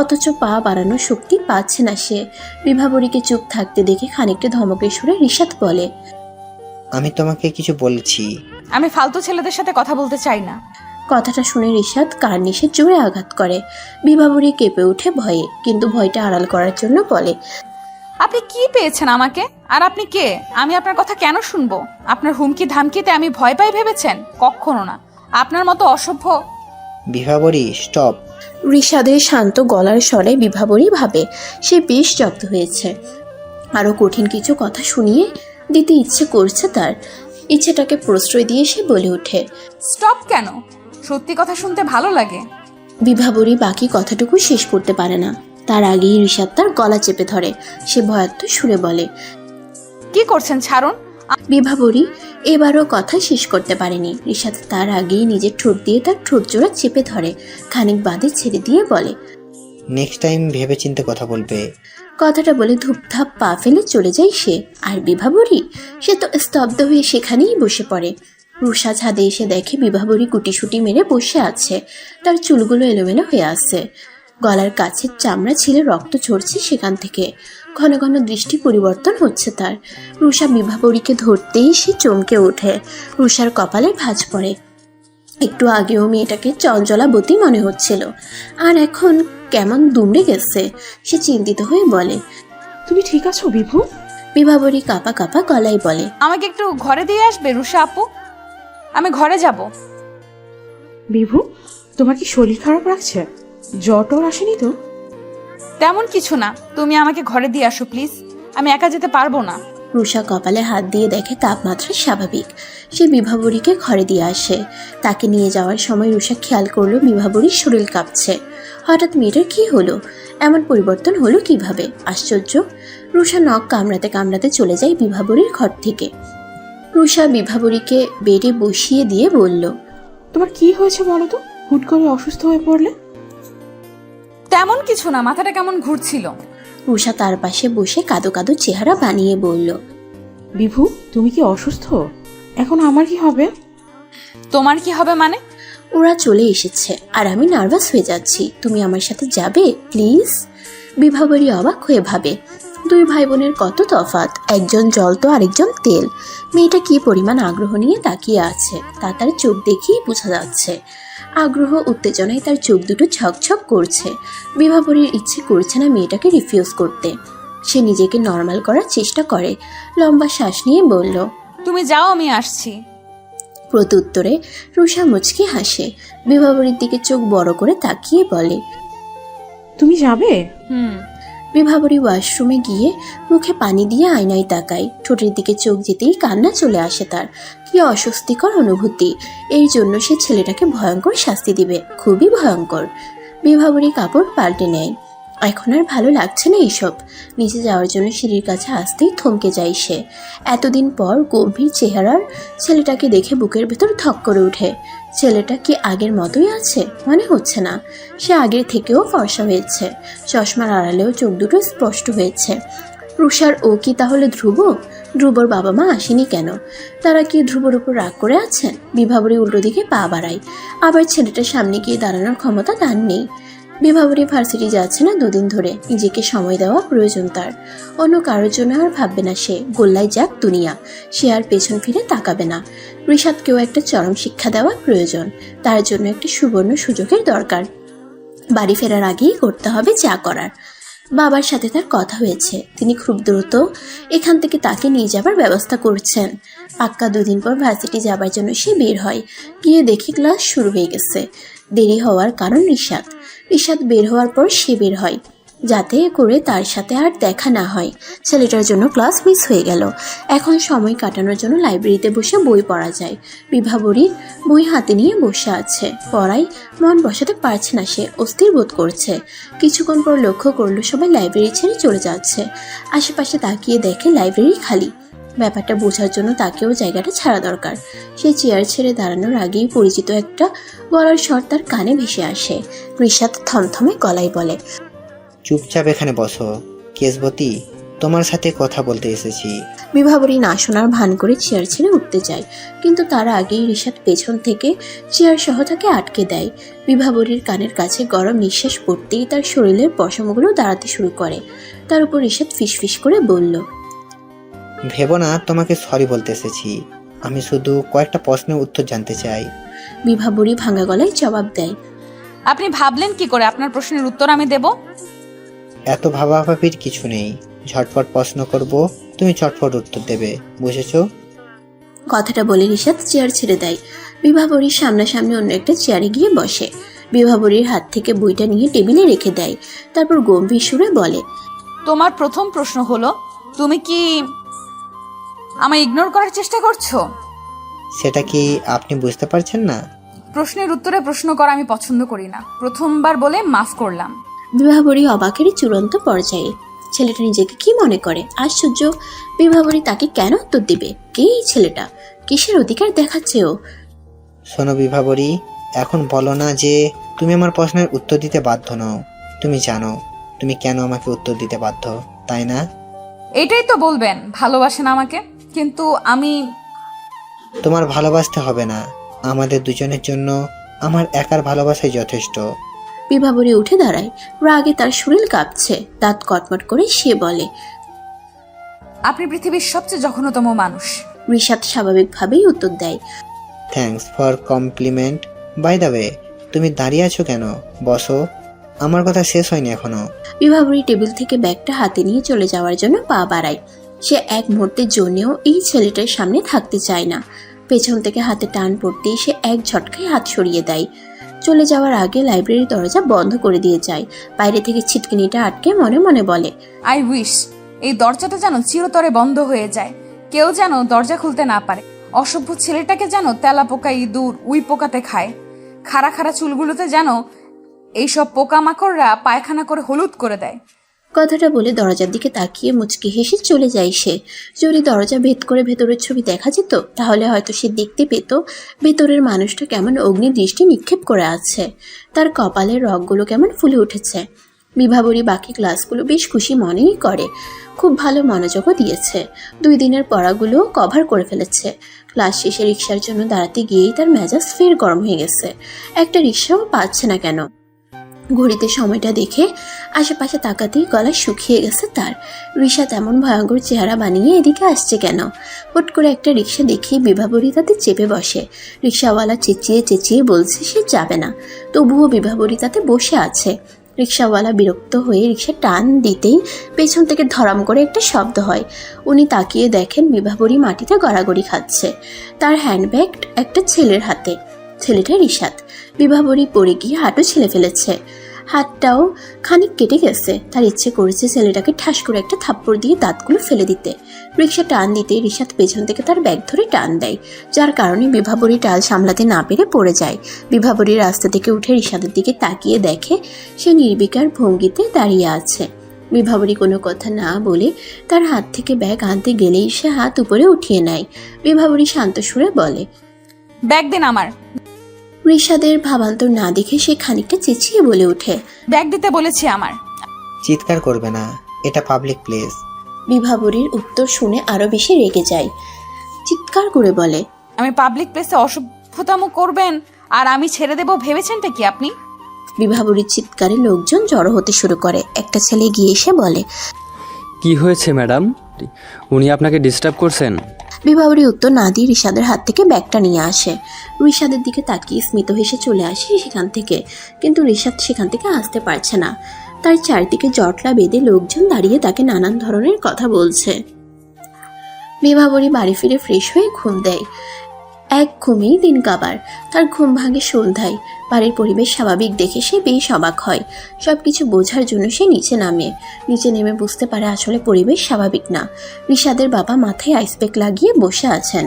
অথচ পা বাড়ানোর শক্তি পাচ্ছে না সে। বিভাবরীকে চুপ থাকতে দেখে খানিকটা ধমকের সুরে ঋষাদ বলে, আমি তোমাকে কিছু বলছি। আমি ফালতু ছেলেদের সাথে কথা বলতে চাই না। কথাটা শুনে ঋষাদ কার্নিশে জোরে আঘাত করে। বিভাবরী কেঁপে ওঠে ভয়ে, কিন্তু ভয়টা আড়াল করার জন্য বলে, আপনি কি পেয়েছেন আমাকে? আর আপনি কে? আমি আপনার কথা কেন শুনবো? আপনার হুমকি ধামকিতে আমি ভয় পাই ভেবেছেন? কখনো না। আপনার মতো অসভ্য। বিভাবরী স্টপ। ঋষাদের শান্ত গলার স্বরে বিভাবরী ভাবে সে বেশ জব্দ হয়েছে। আরো কঠিন কিছু কথা শুনিয়ে দিতে ইচ্ছে করছে তার। ইচ্ছেটাকে প্রশ্রয় দিয়ে সে বলে ওঠে, স্টপ কেন? সত্যি কথা শুনতে ভালো লাগে। বিভাবরী বাকি কথাটুকু শেষ করতে পারে না। তার আগেই ঋষাদ তার গলা চেপে ধরে। সে ভয়ার্ত সুরে বলে, কি করছেন? ছাড়ুন। বিভাবরী এবারও কথা শেষ করতে পারেনি। ঋষাদ তার আগেই নিজের ঠোঁট দিয়ে তার ঠোঁট জোড়া চেপে ধরে। খানিক বাদে ছেড়ে দিয়ে বলে, নেক্সট টাইম ভেবেচিন্তে কথা বলবে। কথাটা বলে ধূপধাপ পা ফেলে চলে যায় সে। আর বিভাবরী, সে তো স্তব্ধ হয়ে সেখানেই বসে পড়ে। রুষা ছাদে এসে দেখে বিভাবরী গুটিসুটি মেরে বসে আছে। তার চুলগুলো এলোমেলো হয়ে আসছে, গলার কাছের চামড়া ছিলে রক্ত ঝরছে সেখান থেকে। ঘন ঘন দৃষ্টি পরিবর্তন হচ্ছে তার। রুষা বিভাবরীকে ধরতেই সে চমকে ওঠে। রুষার কপালে ভাঁজ পড়ে। একটু আগেও মেয়েটাকে চঞ্চলাবতী মনে হচ্ছিল, আর এখন কেমন দুমড়ে গেছে। সে চিন্তিত হয়ে বলে, তুমি ঠিক আছো বিভু? বিভাবরী কাঁপা কাঁপা গলায় বলে, আমাকে একটু ঘরে দিয়ে আসবে রুষা আপু, আমি ঘরে যাব। বিভু, তোমার কি শরীর খারাপ লাগছে? জ্বর টর আসেনি তো? তেমন কিছু না, তুমি আমাকে ঘরে দিয়ে আসো প্লিজ, আমি একা যেতে পারবো না। রুষা কপালে হাত দিয়ে দেখে তাপমাত্রা স্বাভাবিক। সে বিভাবরীকে ঘরে দিয়ে আসে। তাকে নিয়ে যাওয়ার সময় রুষা খেয়াল করলো বিভাবরীর শরীর কাঁপছে। হঠাৎ মেয়েটার কি হলো? এমন পরিবর্তন হলো কিভাবে? আশ্চর্য। রুষা নখ কামড়াতে কামড়াতে চলে যায় বিভাবরীর ঘর থেকে। রুষা বিভাবরীকে বেডে বসিয়ে দিয়ে বলল, তোমার কি হয়েছে বলো তো? হুট করে অসুস্থ হয়ে পড়লে? তেমন কিছু না, মাথাটা কেমন ঘুরছিল। রুষা তার পাশে বসে কাঁদো কাঁদো চেহারা বানিয়ে বলল, বিভু, তুমি কি অসুস্থ? এখন আমার কি হবে? তোমার কি হবে মানে? ওরা চলে এসেছে আর আমি নার্ভাস হয়ে যাচ্ছি, তুমি আমার সাথে যাবে প্লিজ? বিভাবরী অবাক হয়ে ভাবে, দুই ভাই বোনের কত তফাৎ, একজন জল তো আরেকজন তেল। মেয়েটা কি পরিমাণ আগ্রহ নিয়ে তাকিয়ে আছে তা তার চোখ দেখেই বোঝা যাচ্ছে। আগ্রহ উত্তেজনায় তার চোখ দুটো ছকছক করছে। বিভাবরীর ইচ্ছে করছে না মেয়েটাকে রিফিউজ করতে। সে নিজেকে নর্মাল করার চেষ্টা করে। লম্বা শ্বাস নিয়ে বলল, তুমি যাও, আমি আসছি। প্রত্যুত্তরে রুষা মুচকি হাসে। বিভাবরীর দিকে চোখ বড় করে তাকিয়ে বলে, তুমি যাবে? বিভাবরী ওয়াশরুমে গিয়ে মুখে পানি দিয়ে আয়নায় তাকায়। ঠোঁটের দিকে চোখ যেতেই কান্না চলে আসে তার। কি অস্বস্তিকর অনুভূতি! এই জন্য সে ছেলেটাকে ভয়ঙ্কর শাস্তি দিবে, খুবই ভয়ঙ্কর। বিভাবরী কাপড় পাল্টে নেয়। এখন আর ভালো লাগছে না এইসব। নিচে যাওয়ার জন্য সিঁড়ির কাছে আসতেই থমকে যায় সে। এতদিন পর গম্ভীর চেহারার ছেলেটাকে দেখে বুকের ভেতর ধক করে ওঠে। ছেলেটা কি আগের মতোই আছে? মনে হচ্ছে না। সে আগের থেকেও ফর্সা হয়েছে। চশমার আড়ালেও চোখ দুটো স্পষ্ট হয়েছে। রুষার ও কি তাহলে ধ্রুব? ধ্রুবর বাবা মা আসেনি কেন? তারা কি ধ্রুবর উপর রাগ করে আছেন? বিভাবরী উল্টো দিকে পা বাড়ায়। আবার ছেলেটার সামনে গিয়ে দাঁড়ানোর ক্ষমতা তার নেই। বিভাবরী ভার্সিটি যাচ্ছে না দুদিন ধরে। নিজেকে সময় দেওয়া প্রয়োজন তার। অন্য কারোর জন্য আর ভাববে না সে। গোল্লায় যাক দুনিয়া, সে আর পেছন ফিরে তাকাবে না। ঋষাদকেও একটা চরম শিক্ষা দেওয়া প্রয়োজন। তার জন্য একটা সুবর্ণ সুযোগের দরকার। বাড়ি ফেরার আগেই করতে হবে যা করার। বাবার সাথে তার কথা হয়েছে, তিনি খুব দ্রুত এখান থেকে তাকে নিয়ে যাবার ব্যবস্থা করছেন। পাক্কা দুদিন পর ভার্সিটি যাবার জন্য সে বের হয়। গিয়ে দেখি ক্লাস শুরু হয়ে গেছে। দেরি হওয়ার কারণ ঋষাদ বের হওয়ার পর সে বের হয়, যাতে করে তার সাথে আর দেখা না হয়। ছেলেটার জন্য ক্লাস মিস হয়ে গেল। এখন সময় কাটানোর জন্য লাইব্রেরিতে বসে বই পড়া যায়। বিভাবরীর বই হাতে নিয়ে বসে আছে। পড়ায় মন বসাতে পারছে না সে, অস্থির বোধ করছে। কিছুক্ষণ পর লক্ষ্য করলো সবাই লাইব্রেরি ছেড়ে চলে যাচ্ছে। আশেপাশে তাকিয়ে দেখে লাইব্রেরি খালি। ব্যাপারটা বোঝার জন্য তাকেও জায়গাটা ছাড়া দরকার। সে চেয়ার ছেড়ে দাঁড়ানোর আগেই পরিচিত একটা গলার স্বর তার কানে ভেসে আসে। ঋষাদ থমথমে গলায় বলে, চুপচাপ এখানে বসো কেশবতী, তোমার সাথে কথা বলতে এসেছি। বিভাবরী না শোনার ভান করে চেয়ার ছেড়ে উঠতে যায়, কিন্তু তার আগেই ঋষাদ পেছন থেকে চেয়ার সহ তাকে আটকে দেয়। বিভাবরীর কানের কাছে গরম নিঃশ্বাস পড়তেই তার শরীরের পশমগুলো দাঁড়াতে শুরু করে। তার উপর ঋষাদ ফিসফিস করে বলল, ভেবো না তোমাকে সরি বলতে এসেছি, আমি শুধু কয়েকটা প্রশ্নের উত্তর জানতে চাই। বিভাবরী ভাঙা গলায় জবাব দেয়, আপনি ভাবলেন কি করে আপনার প্রশ্নের উত্তর আমি দেব? এত ভাবাভাবির কিছু নেই, ঝটপট প্রশ্ন করব, তুমি চটপট উত্তর দেবে, বুঝেছো? কথাটা বলে ঋষাদ চেয়ার ছেড়ে দেয়। বিভাবরীর সামনাসামনি অন্য একটা চেয়ারে গিয়ে বসে। বিভাবরীর হাত থেকে বইটা নিয়ে টেবিলে রেখে দেয়। তারপর গম্ভীর সুরে বলে, তোমার প্রথম প্রশ্ন হলো, তুমি কি আমায় ইগনোর করার চেষ্টা করছো? সেটা কি আপনি বুঝতে পারছেন না? প্রশ্নের উত্তরে প্রশ্ন করা আমি পছন্দ করি না। প্রথমবার বলে মাফ করলাম। বিভাবরী অবাকের চূড়ান্ত পর্যায়ে। ছেলেটা নিজেকে কি মনে করে? আশ্চর্য! বিভাবরী তাকে কেন উত্তর দিবে? কে এই ছেলেটা? কিসের অধিকার দেখাচ্ছে ও? শোনো বিভাবরী, এখন বলো না যে তুমি আমার প্রশ্নের উত্তর দিতে বাধ্য নও। তুমি জানো তুমি কেন আমাকে উত্তর দিতে বাধ্য, তাই না? এটাই তো বলবেন ভালোবাসেন আমাকে, কিন্তু আমি তোমার ভালোবাসতে হবে না, আমাদের দুজনের জন্য আমার একার ভালোবাসাই যথেষ্ট। বিভাবরী উঠে দাঁড়ায়, রাগে তার শরীর কাঁপছে, দাঁত কটমট করে সে বলে। আপনি পৃথিবীর সবচেয়ে জঘন্যতম মানুষ। ঋষাদ স্বাভাবিকভাবেই উত্তর দেয়। Thanks for compliment. By the way, তুমি দাঁড়িয়ে আছো কেন? বসো, আমার কথা শেষ হয়নি এখনো। বিভাবরী টেবিল থেকে ব্যাগটা হাতে নিয়ে চলে যাওয়ার জন্য পা বাড়ায়। সে এক মুহূর্তের জন্যও এই ছেলেটার সামনে থাকতে চায় না। পেছন থেকে হাতে টান পড়তেই সে এক ঝটকায় হাত সরিয়ে দেয়। চলে যাওয়ার আগে লাইব্রেরির দরজা বন্ধ করে দিয়ে যায়। বাইরে থেকে ছিটকিনিটা আটকে মনে মনে বলে, আই উইশ এই দরজাটা যেন চিরতরে বন্ধ হয়ে যায়, কেউ যেন দরজা খুলতে না পারে। অসভ্য ছেলেটাকে যেন তেলা পোকা, ইঁদুর, উই পোকাতে খায়। খাড়া খাড়া চুলগুলোতে যেন এইসব পোকামাকড়রা পায়খানা করে হলুদ করে দেয়। কথাটা বলে দরজার দিকে তাকিয়ে মুচকি হেসে চলে যায় সে। যদি দরজা ভেদ করে ভেতরের ছবি দেখা যেত, তাহলে হয়তো সে দেখতে পেত ভেতরের মানুষটা কেমন অগ্নি দৃষ্টি নিক্ষেপ করে আছে, তার কপালের রগগুলো কেমন ফুলে উঠেছে। বিভাবরী বাকি ক্লাসগুলো বেশ খুশি মনেই করে, খুব ভালো মনোযোগও দিয়েছে। 2 দিনের পড়াগুলো কভার করে ফেলেছে। ক্লাস শেষে রিক্সার জন্য দাঁড়াতে গিয়েই তার মেজাজ ফের গরম হয়ে গেছে। একটা রিক্সাও পাচ্ছে না কেন। ঘড়িতে সময়টা দেখে আশেপাশে তাকাতেই গলা শুকিয়ে গেছে তার। রিক্সা তেমন ভয়ঙ্কর চেহারা বানিয়ে এদিকে আসছে কেন? হুট করে একটা রিক্সা দেখিয়ে বিভাবরী তাতে চেপে বসে। রিক্সাওয়ালা চেঁচিয়ে চেঁচিয়ে বলছে সে যাবে না, তবুও বিভাবরী তাতে বসে আছে। রিক্সাওয়ালা বিরক্ত হয়ে রিক্সা টান দিতেই পেছন থেকে ধরাম করে একটা শব্দ হয়। উনি তাকিয়ে দেখেন বিভাবরী মাটিতে গড়াগড়ি খাচ্ছে। তার হ্যান্ডব্যাগ একটা ছেলের হাতে। ছেলেটা ঋষাদ। বিভাবরী পড়ে গিয়ে হাঁটু ছেলে ফেলেছে, হাতটাও খানিক কেটে গেছে। তার ইচ্ছে করেছে ছেলেটাকে ঠাস করে একটা থাপ্পড় দিয়ে দাঁতগুলো ফেলে দিতে। রিক্সা টান দিতে ঋষাদ পেছন থেকে তার ব্যাগ ধরে টান দেয়, যার কারণে বিভাবরী টাল সামলাতে না পেরে পড়ে যায়। বিভাবরী রাস্তা থেকে উঠে ঋষাদের দিকে তাকিয়ে দেখে সে নির্বিকার ভঙ্গিতে দাঁড়িয়ে আছে। বিভাবরী কোনো কথা না বলে তার হাত থেকে ব্যাগ আনতে গেলেই সে হাত উপরে উঠিয়ে নেয়। বিভাবরী শান্ত সুরে বলে, ব্যাগ দিন আমার। ঋষাদের ভাবান্তর না দেখে সে খানিকটা চেঁচিয়ে বলে ওঠে, ব্যাগ দিতে বলেছি আমার। চিৎকার করবে না, এটা পাবলিক প্লেস। বিভাবরীর উত্তর শুনে আরো বেশি রেগে যায়। চিৎকার করে বলে, আমি পাবলিক প্লেসে অসভ্যতাম করবেন আর আমি ছেড়ে দেব ভেবেছেনটা কি আপনি? বিভাবরীর চিৎকারে লোকজন জড়ো হতে শুরু করে। একটা ছেলে গিয়ে এসে বলে, কি হয়েছে ম্যাডাম, উনি আপনাকে ডিস্টার্ব করছেন? বিভাবরী উত্তর না দিয়ে ঋষাদের হাত থেকে ব্যাগটা নিয়ে আসে। ঋষাদের দিকে তাকিয়ে স্মিত হেসে চলে আসে সেখান থেকে, কিন্তু ঋষাদ সেখান থেকে আসতে পারছে না। তার চারদিকে জটলা বেঁধে লোকজন দাঁড়িয়ে তাকে নানান ধরনের কথা বলছে। বিভাবরী বাড়ি ফিরে ফ্রেশ হয়ে ঘুম দেয়। এক ঘুমেই দিন কাবার। তার ঘুম ভাঙে সন্ধ্যায়। বাড়ির পরিবেশ স্বাভাবিক দেখে সে বেশ অবাক হয়। সবকিছু বোঝার জন্য সে নিচে নামে। নিচে নেমে বুঝতে পারে আসলে পরিবেশ স্বাভাবিক না। ঋষাদের বাবা মাথায় আইসপ্যাক লাগিয়ে বসে আছেন।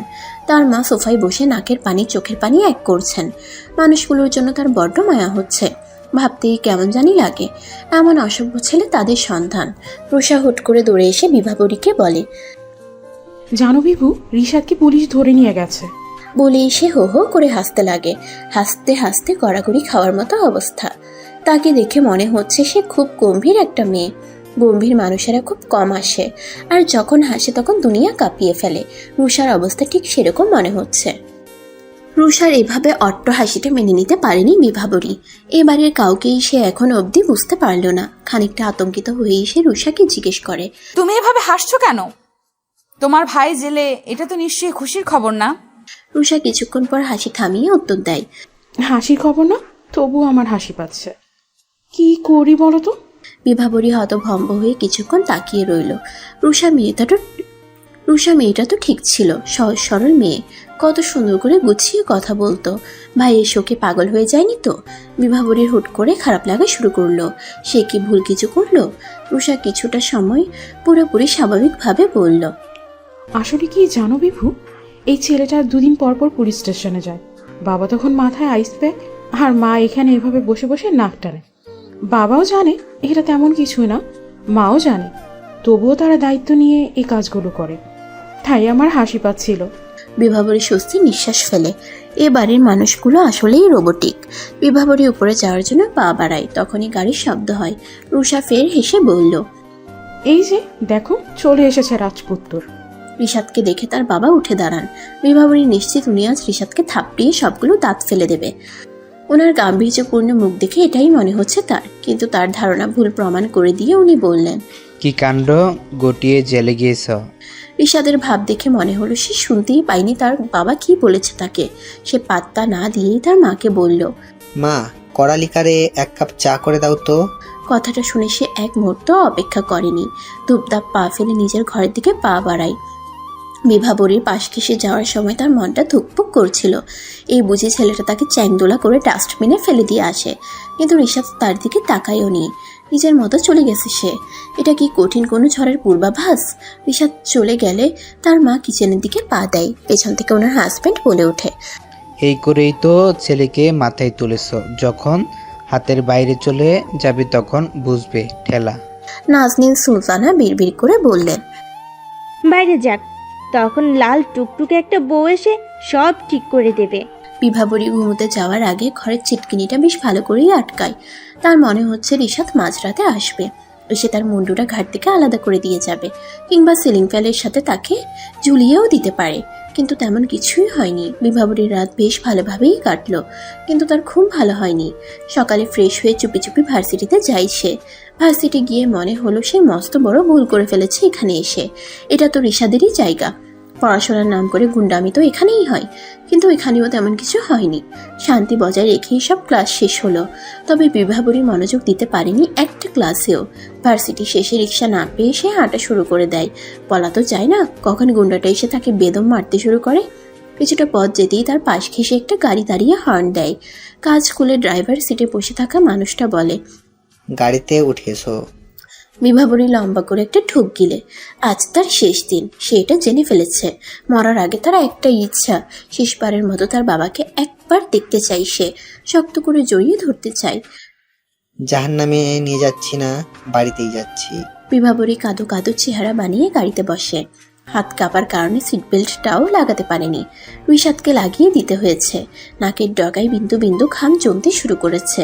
তার মা সোফায় বসে নাকের পানি চোখের পানি এক করছেন। মানুষগুলোর জন্য তার বড্ড মায়া হচ্ছে। ভাবতেই কেমন জানি লাগে, এমন অসভ্য ছেলে তাদের সন্তান। রুষা হুট করে দৌড়ে এসে বিভাবরীকে বলে, জানো বিভু, ঋষাদকে পুলিশ ধরে নিয়ে গেছে। বলেই সে হো হো করে হাসতে লাগে। হাসতে হাসতে গড়াগড়ি খাওয়ার মতো অবস্থা। তাকে দেখে মনে হচ্ছে সে খুব গম্ভীর একটা মেয়ে। গম্ভীর মানুষেরা খুব কম আসে, আর যখন হাসে তখন দুনিয়া কাঁপিয়ে ফেলে। রুষার অবস্থা ঠিক সেরকম মনে হচ্ছে। রুষার এভাবে অট্ট হাসিটা মেনে নিতে পারেনি বিভাবরী। এবারের কাউকেই সে এখনো অবধি বুঝতে পারল না। খানিকটা আতঙ্কিত হয়েই সে রুষাকে জিজ্ঞেস করে, তুমি এভাবে হাসছো কেন? তোমার ভাই জেলে, এটা তো নিশ্চয়ই খুশির খবর না? রুষা কিছুক্ষণ পর হাসি থামিয়ে উত্তর দেয়, হাসির খবর না, তবু আমার হাসি পাচ্ছে। কি করি বলো তো? বিভাবরী হতভম্ব হয়ে কিছুক্ষণ তাকিয়ে রইল। রুষা মেয়েটা তো ঠিক ছিল, সহজ সরল মেয়ে, কত সুন্দর করে গুছিয়ে কথা বলতো। ভাইয়ের শোকে পাগল হয়ে যায়নি তো? বিভাবরীর হুট করে খারাপ লাগা শুরু করলো। সে কি ভুল কিছু করলো? রুষা কিছুটা সময় পুরোপুরি স্বাভাবিকভাবে বলল, আসলে কি জানো বিভু, এই ছেলেটা 2 দিন পর পর পুলিশ স্টেশনে যায়। বাবা তখন মাথায় আইস প্যাক, আর মা এখানে এভাবে বসে বসে নাক টানে। বাবাও জানে এটা তেমন কিছুই না, মাও জানে, তবুও তারা দায়িত্ব নিয়ে এই কাজগুলো করে। তাই আমার হাসি পাচ্ছিল। বিভাবরী স্বস্তি নিঃশ্বাস ফেলে। এ বাড়ির মানুষগুলো আসলেই রোবটিক। বিভাবরী উপরে যাওয়ার জন্য পা বাড়ায়, তখনই গাড়ির শব্দ হয়। রুষা ফের হেসে বলল, এই যে দেখো, চলে এসেছে রাজপুত্তর। রিশাদকে দেখে তার বাবা উঠে দাঁড়ান। বিভাবরী নিশ্চিত উনি আজ রিশাদকে থাপড়িয়ে সবগুলো দাঁত ফেলে দেবে। ওনার গাম্ভীর্যপূর্ণ মুখ দেখে এটাই মনে হচ্ছে তার, কিন্তু তার ধারণা ভুল প্রমাণ করে দিয়ে উনি বললেন, কি কাণ্ড, গটিয়ে জেলে গিয়েছ? রিশাদের ভাব দেখে মনে হলো সে শুনতেই পায়নি তার বাবা কি বলেছে তাকে। সে পাত্তা না দিয়েই তার মাকে বলল, মা, কড়ালিকারে 1 কাপ চা করে দাও তো। কথাটা শুনে সে এক মুহূর্ত অপেক্ষা করেনি, ধূপধাপ পা ফেলে নিজের ঘরের দিকে পা বাড়ায়। বিভাবরীর পাশ ঘেঁষে যাওয়ার সময় তার মনটা ধুকপুক করছিল। এই বুঝে ছেলেটা তাকে চ্যাংদোলা করে ডাস্টবিনে ফেলে দিয়ে আসে, কিন্তু রিশাদ তার দিকে তাকায়ও নি, নিজের মতো চলে গেছে সে। এটা কি কঠিন কোনো ঝড়ের পূর্বাভাস? রিশাদ চলে গেলে তার মা কিচেনের দিকে পা দেয়। পেছন থেকে ওনার হাজব্যান্ড বলে ওঠে, এই করেই তো ছেলেকে মাথায় তুলেছ, যখন হাতের বাইরে চলে যাবে তখন বুঝবে ঠেলা। নাজনীন সুলতানা বিড়বিড় করে বললেন, বাইরে যাক, তখন লাল টুকটুকে একটা বউ এসে সব ঠিক করে দেবে। বিভাবরী ঘুমোতে যাওয়ার আগে ঘরের চিটকিনিটা বেশ ভালো করেই আটকায়। তার মনে হচ্ছে রিশাদ মাঝরাতে আসবে, এসে তার মুন্ডুটা ঘাট থেকে আলাদা করে দিয়ে যাবে, কিংবা সিলিং ফ্যানের সাথে তাকে ঝুলিয়েও দিতে পারে। কিন্তু তেমন কিছুই হয়নি। বিভাবরীর রাত বেশ ভালোভাবেই কাটলো, কিন্তু তার ঘুম ভালো হয়নি। সকালে ফ্রেশ হয়ে চুপি চুপি ভার্সিটিতে যায় সে। ভার্সিটি গিয়ে মনে হলো সে মস্ত বড় ভুল করে ফেলেছে এখানে এসে। এটা তো রিশাদেরই জায়গা, পড়াশোনার নাম করে গুন্ডামি তো এখানেই হয়, কিন্তু এখানেও তেমন কিছু হয়নি। শান্তি বজায় রেখেই সব ক্লাস শেষ হলো, তবে বিভাবরী মনোযোগ দিতে পারেনি একটা ক্লাসেও। ভার্সিটি শেষে রিক্সা না পেয়ে সে হাঁটা শুরু করে দেয়। বলা তো যায় না কখন গুন্ডাটা এসে তাকে বেদম মারতে শুরু করে। কিছুটা পথ যেতেই তার পাশ ঘেঁষে একটা গাড়ি দাঁড়িয়ে হর্ন দেয়। কাজ খুলে ড্রাইভার সিটে বসে থাকা মানুষটা বলে, গাড়িতে উঠে এসো। বিভাবরী লম্বা করে একটা ঠুক গিলে। আজ তার শেষ দিন, সে এটা জেনে ফেলেছে। মরার আগে তার একটাই ইচ্ছা, শেষবারের মতো তার বাবাকে একবার দেখতে চাই সে, শক্ত করে জড়িয়ে ধরতে চায়। জাহান্নামে নিয়ে যাচ্ছি না, বাড়িতেই যাচ্ছি। বিভাবরী কাঁদো কাঁদো চেহারা বানিয়ে গাড়িতে বসে। হাত কাঁপার কারণে সিট বেল্টটাও লাগাতে পারেনি, রিশাদকে লাগিয়ে দিতে হয়েছে। নাকের ডগায় বিন্দু বিন্দু ঘাম জমতে শুরু করেছে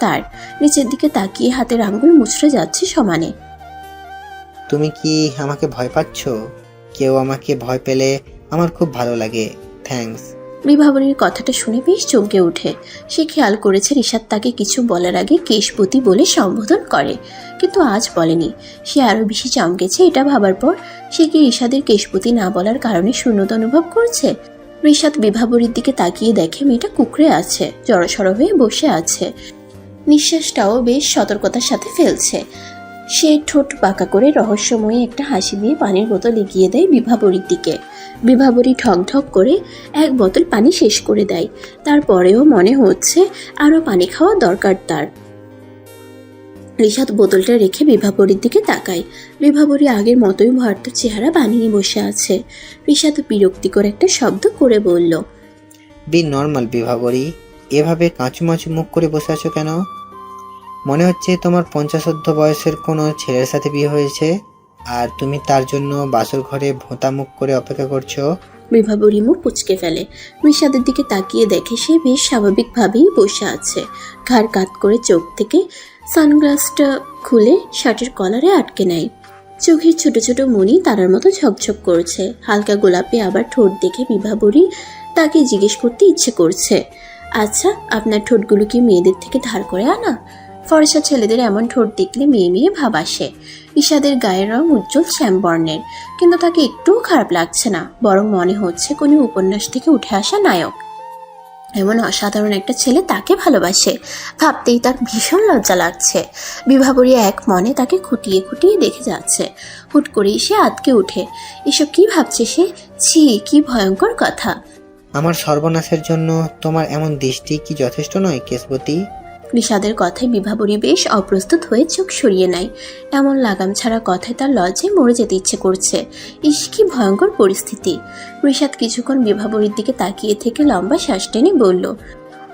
তার। নিচের দিকে তাকিয়ে হাতের আঙ্গুল মুচড়ে যাচ্ছে সমানে। তুমি কি আমাকে ভয় পাচ্ছ? কেউ আমাকে ভয় পেলে আমার খুব ভালো লাগে। থ্যাঙ্কস। বিভাবরীর কথাটা শুনে বেশ চমকে ওঠে। সে খেয়াল করেছে রিশাদ তাকে কিছু বলার আগে কেশপতি বলে সম্বোধন করে, কিন্তু আজ বলেনি। সে আরো বেশি চমকেছে এটা ভাবার পর। সে কি রিশাদের কেশপতি না বলার কারণে শূন্যতা অনুভব করছে? রিশাদ বিভাবরীর দিকে তাকিয়ে দেখে মেয়েটা কুকড়ে আছে, জড়সড় হয়ে বসে আছে। নিঃশ্বাসটাও বেশ সতর্কতার সাথে ফেলছে। সে ঠোঁট বাঁকা করে রহস্যময়ী একটা হাসি দিয়ে পানির বোতল এগিয়ে দেয় বিভাবরীর দিকে। বিভাবরী ঠক ঠক করে এক বোতল পানি শেষ করে দেয়। তারপরেও মনে হচ্ছে আরো পানি খাওয়া দরকার তার। রিশাদ বোতলটা রেখে বিভাবরীর দিকে তাকায়। বিভাবরী আগের মতোই ভয়ার্থ চেহারা বানিয়ে বসে আছে। রিশাদ বিরক্তিকর একটা শব্দ করে বলল, বি নর্মাল বিভাবরী, এভাবে কাঁচুমাচু মুখ করে বসে আছো কেন? মনে হচ্ছে তোমার 50 বয়সের কোনো ছেলের সাথে বিয়ে হয়েছে, আর তুমি তার জন্য বাসর ঘরে ভোঁতা মুখ করে অপেক্ষা করছো। বিভাবরী মুখ পুচকে ফেলে। রিশাদের দিকে তাকিয়ে দেখে সে বেশ স্বাভাবিকভাবেই বসে আছে। ঘাড় কাত করে চোখ থেকে সানগ্লাসটা খুলে শার্টের কলারে আটকে নেয়। চোখের ছোট ছোট মণি তারার মতো ঝকঝক করছে। হালকা গোলাপি আবার ঠোঁট দেখে বিভাবরী তাকে জিজ্ঞেস করতে ইচ্ছে করছে, আচ্ছা আপনার ঠোঁটগুলো কি মেয়েদের থেকে ধার করে আনা? ফর্সা ছেলেদের এমন ঠোঁট দেখলে মেয়ে মেয়ে ভাব আসে। রিশাদের গায়ের রং উজ্জ্বল শ্যাম বর্ণের, কিন্তু তাকে একটুও খারাপ লাগছে না, বরং মনে হচ্ছে কোনো উপন্যাস থেকে উঠে আসা নায়ক। এমন অসাধারণ একটা ছেলে তাকে ভালোবাসে, ভাবতেই তার ভীষণ লজ্জা লাগছে। বিভাবরী এক মনে তাকে খুঁটিয়ে খুঁটিয়ে দেখে যাচ্ছে। হুট করেই সে আতকে উঠে। এসব কি ভাবছে সে? ছি, কি ভয়ঙ্কর কথা। আমার সর্বনাশের জন্য তোমার এমন দৃষ্টি কি যথেষ্ট নয় কেশবতী? রিশাদের কথায় বিভাবরী বেশ অপ্রস্তুত হয়ে চোখ সরিয়ে নেয়। এমন লাগাম ছাড়া কথায় তার লজ্জায় মরে যেতে ইচ্ছে করছে। ইস, কি ভয়ঙ্কর পরিস্থিতি। রিশাদ কিছুক্ষণ বিভাবরীর দিকে তাকিয়ে থেকে লম্বা শ্বাস টেনে বলল,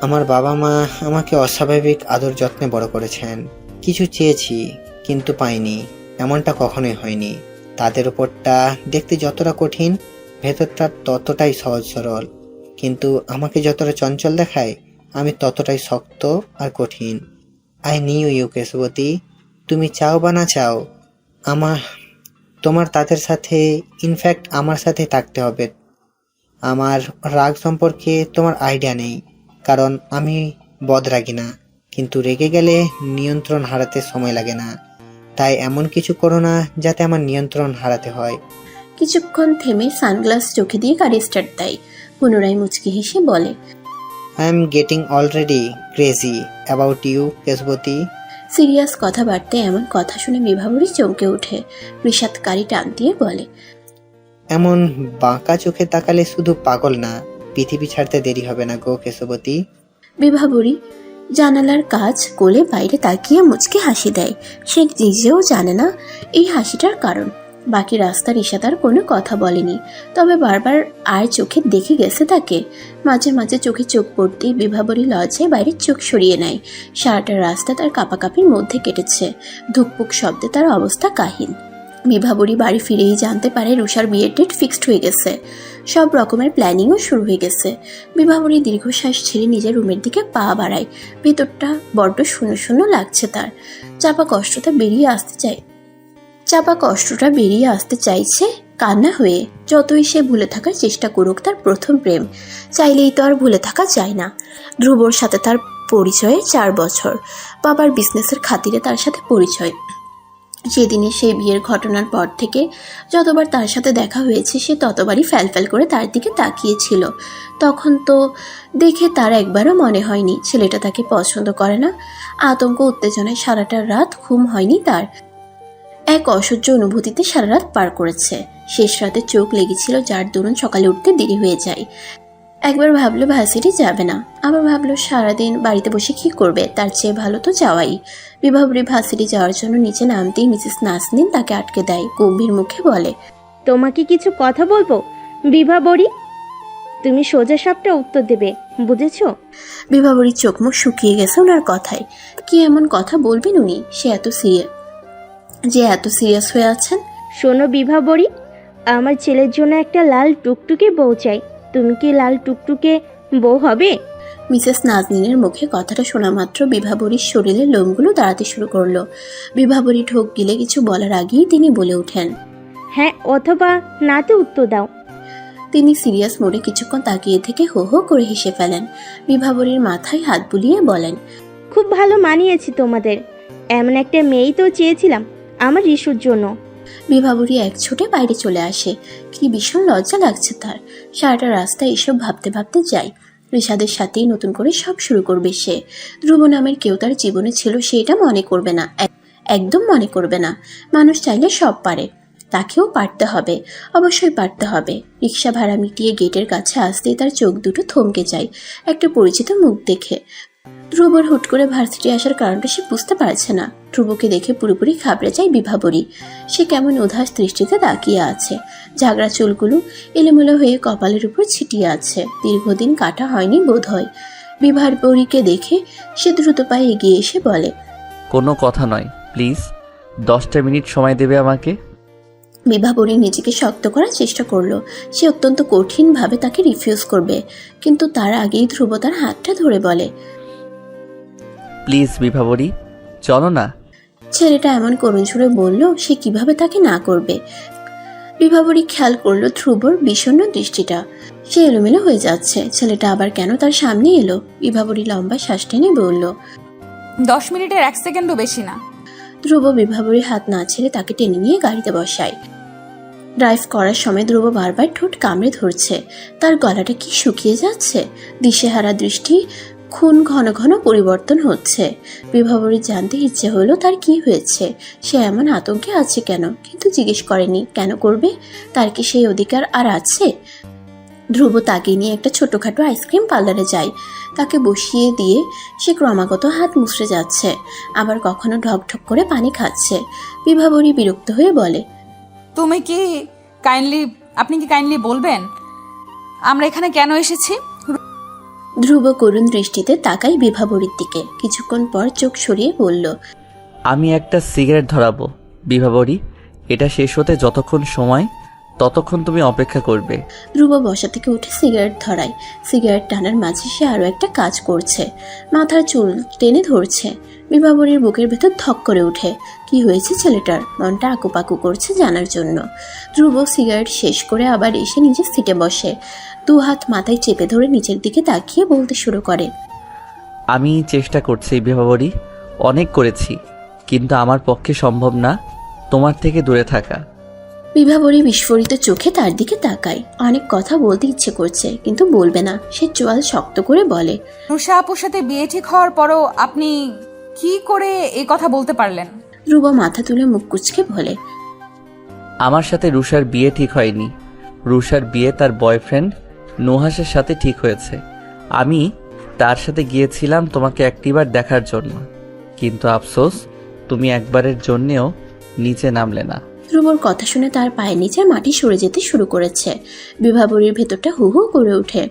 আমার বাবা মা আমাকে অস্বাভাবিক আদর যত্নে বড় করেছেন। কিছু চেয়েছি কিন্তু পাইনি, এমনটা কখনোই হয়নি। তাদের উপরটা দেখতে যতটা কঠিন, ভেতরটা ততটাই সহজ সরল। কিন্তু আমাকে যতটা চঞ্চল দেখায়, আমি ততটাই শক্ত আর কঠিন। আই নিউ ইউ কেশবতী, তুমি চাও বা না চাও তোমার তাদের সাথে ইনফ্যাক্ট আমার সাথে থাকতে হবে। আমার রাগ সম্পর্কে তোমার আইডিয়া নেই, কারণ আমি বদরাগী না, কিন্তু রেগে গেলে নিয়ন্ত্রণ হারাতে সময় লাগে না। তাই এমন কিছু করো না যাতে আমার নিয়ন্ত্রণ হারাতে হয়। কিছুক্ষণ থেমে সানগ্লাস চোখে দিয়ে গাড়ি স্টার্ট দেয়। পুনরায় মুচকি হেসে বলে, I am getting already crazy about you Keshabati. Serious কথাবার্তায় এমন কথা শুনে বিভাবরী চমকে ওঠে। বিষাদকারী টান দিয়ে বলে, এমন বাঁকা চোখে তাকালে শুধু পাগল না, পৃথিবী ছাড়তে দেরি হবে না গো কেশবতী। বিভাবরী জানালার কাজ কোলে বাইরে তাকিয়ে মুচকে হাসি দেয়। সে নিজেও জানে না এই হাসিটার কারণ। বাকি রাস্তার ইশারার কোনো কথা বলেনি, তবে বারবার আর চোখে দেখে গেছে তাকে। মাঝে মাঝে চোখে চোখ পড়তেই বিভাবরী লজ্জায় বাইরের চোখ সরিয়ে নেয়। সারাটা রাস্তা তার কাঁপাকাঁপির মধ্যে কেটেছে। ধুকপুক শব্দে তার অবস্থা কাহিল। বিভাবরী বাড়ি ফিরেই জানতে পারে রুষার বিয়ের ডেট ফিক্সড হয়ে গেছে। সব রকমের প্ল্যানিংও শুরু হয়ে গেছে। বিভাবরী দীর্ঘশ্বাস ছেড়ে নিজের রুমের দিকে পা বাড়ায়। ভেতরটা বড্ড শূন্য শূন্য লাগছে তার। চাপা কষ্টটা বেরিয়ে আসতে চাইছে কান্না হয়ে। যতই সে ভুলে থাকার চেষ্টা করুক তার প্রথম প্রেম, চাইলেই তো আর ভুলে থাকা যায় না। ধ্রুবর সাথে তার পরিচয়ে 4 বছর। বাবার বিজনেসের খাতিরে তার সাথে পরিচয়। সেদিনে সেই বিয়ের ঘটনার পর থেকে যতবার তার সাথে দেখা হয়েছে সে ততবারই ফ্যালফ্যাল করে তার দিকে তাকিয়েছিল। তখন তো দেখে তার একবারও মনে হয়নি ছেলেটা তাকে পছন্দ করে না। আতঙ্ক উত্তেজনায় সারাটা রাত ঘুম হয়নি তার। এক অসহ্য অনুভূতিতে সারা রাত পার করেছে। শেষ রাতে চোখ লেগেছিল, যার দরুন সকালে উঠতে দেরি হয়ে যায়। একবার ভাবলো ভার্সিটি যাবে না, আবার ভাবলো সারাদিন বাড়িতে বসে কি করবে, তার চেয়ে ভালো তো যাওয়াই। বিভাবরী ভার্সিটি যাওয়ার জন্য নিচে নামতেই মিসেস নাসনিন তাকে আটকে দেয়। গম্ভীর মুখে বলে, তোমাকে কিছু কথা বলবো বিভাবরী, তুমি সোজা সাপটা উত্তর দেবে, বুঝেছো? বিভাবরীর চোখ মুখ শুকিয়ে গেছে ওনার কথায়। কি এমন কথা বলবেন উনি এত সিরিয়াস হয়ে আছেন? শোনো বিভাবরী, আমার ছেলের জন্য একটা লাল টুকটুকে বউ চাই। তুমি কি লাল টুকটুকে বউ হবে? মিসেস নাজনীনের মুখে কথাটা শোনা মাত্র বিভাবরীর শরীরের লোমগুলো দাঁড়াতে শুরু করলো। বিভাবরী ঢোক গিলে কিছু বলার আগেই তিনি বলে ওঠেন, হ্যাঁ অথবা নাতে উত্তর দাও। তিনি সিরিয়াস মোডে কিছুক্ষণ তাকিয়ে থেকে হো হো করে হেসে ফেলেন। বিভাবরীর মাথায় হাত বুলিয়ে বলেন, খুব ভালো মানিয়েছে তোমাদের। এমন একটা মেয়েই তো চেয়েছিলাম আমার রিশুর জন্য। বিভাবরী এক ছুটে বাইরে চলে আসে। কি ভীষণ লজ্জা লাগছে তার। সারাটা রাস্তায় এসব ভাবতে ভাবতে যায়। ঋষাদের সাথেই নতুন করে সব শুরু করবে সে। ধ্রুব নামের কেউ তার জীবনে ছিল সেটা মনে করবে না, একদম মনে করবে না। মানুষ চাইলে সব পারে, তাকেও পারতে হবে, অবশ্যই পারতে হবে। রিক্সা ভাড়া মিটিয়ে গেটের কাছে আসতেই তার চোখ দুটো থমকে যায় একটা পরিচিত মুখ দেখে। ধ্রুবর হুট করে ভার্সিটি আসার কারণটা সে বুঝতে পারছে না। ধ্রুবকে দেখে পুরোপুরি ঘাবড়ে যায় বিভাবরী। সে কেমন উদাস দৃষ্টিতে তাকিয়ে আছে। ঝাগড়া চুলগুলো এলোমেলো হয়ে কপালের উপর ছিটিয়ে আছে। দীর্ঘদিন কাটা হয়নি বোধ হয়। বিভাবরীকে দেখে সে দ্রুত পায়ে এগিয়ে এসে বলে, কোনো কথা নয়, প্লিজ 10টা মিনিট সময় দেবে আমাকে। বিভাবরী নিজেকে শক্ত করার চেষ্টা করলো। সে অত্যন্ত কঠিনভাবে তাকে রিফিউজ করবে, কিন্তু তার আগেই ধ্রুব তার হাতটা ধরে বলে, প্লিজ বিভাবরী, চলো না। ছেলেটা এমন করুণ সুরে বলল, সে কিভাবে তাকে না করবে। বিভাবরী খেয়াল করলো ধ্রুবর বিষণ্ণ দৃষ্টিটা। সে এলোমেলো হয়ে যাচ্ছে। ছেলেটা আবার কেন তার সামনে এলো? বিভাবরী লম্বা শ্বাস টেনে বলল, 10 মিনিটের 1 সেকেন্ডও বেশি না। ধ্রুব বিভাবরীর হাত না ছেড়ে তাকে টেনে নিয়ে গাড়িতে বসায়। ড্রাইভ করার সময় ধ্রুব বারবার ঠোঁট কামড়ে ধরছে। তার গলাটা কি শুকিয়ে যাচ্ছে। দিশেহারা দৃষ্টি খুন ঘন ঘন পরিবর্তন হচ্ছে। বিভাবরীর জানতে ইচ্ছে হলো তার কি হয়েছে, সে এমন আতঙ্কে আছে কেন, কিন্তু জিজ্ঞেস করেনি। কেন করবে? তার কি সেই অধিকার আর আছে? ধ্রুব তাকে নিয়ে একটা ছোটখাটো আইসক্রিম পার্লারে যায়। তাকে বসিয়ে দিয়ে সে ক্রমাগত হাত মুছড়ে যাচ্ছে, আবার কখনো ঢকঢক করে পানি খাচ্ছে। বিভাবরী বিরক্ত হয়ে বলে, আপনি কি কাইন্ডলি বলবেন আমরা এখানে কেন এসেছি? ধ্রুব করুণ দৃষ্টিতে তাকাই বিভাবরীর দিকে। কিছুক্ষণ পর চোখ সরিয়ে বলল, আমি একটা সিগারেট ধরাবো বিভাবরী, এটা শেষ হতে যতক্ষণ সময় ততক্ষণ তুমি অপেক্ষা করবে। ধ্রুব বসা থেকে উঠে সিগারেট ধরায়। সিগারেট টানার মাঝে সে আরো একটা কাজ করছে, মাথার চুল টেনে ধরছে। বিভাবরীর বুকের ভেতর ধক করে ওঠে। কি হয়েছে ছেলেটার? মনটা আকুপাকু করছে জানার জন্য। ধ্রুব সিগারেট শেষ করে আবার এসে নিজের সিটে বসে, দু হাত মাথায় চেপে ধরে নিচের দিকে তাকিয়ে বলতে শুরু করে। আমি চেষ্টা করছি বিভাবরী, অনেক করেছি, কিন্তু আমার পক্ষে সম্ভব না তোমার থেকে দূরে থাকা। বিভাবরী বিস্ফোরিত চোখে তার দিকে তাকায়। অনেক কথা বলতে ইচ্ছে করছে কিন্তু বলবে না। সে চোয়াল শক্ত করে বলে, রুষা আপুর সাথে বিয়ে ঠিক হওয়ার পরও আপনি কি করে এই কথা বলতে পারলেন? ধ্রুব মাথা তুলে মুখ কুঁচকে বলে, আমার সাথে রুষার বিয়ে ঠিক হয়নি। রুষার বিয়ে তার বয়ফ্রেন্ড নুহাসের সাথে ঠিক হয়েছে। আমি তার সাথে গিয়েছিলাম তোমাকে একটিবার দেখার জন্য, কিন্তু আফসোস তুমি একবারের জন্যেও নিচে নামলে না। ধ্রুবর কথা শুনে তার পায়ের নিচে মাটি সরে যেতে শুরু করেছে। বিভাবরীর ভেতরটা হু হু করে ওঠে।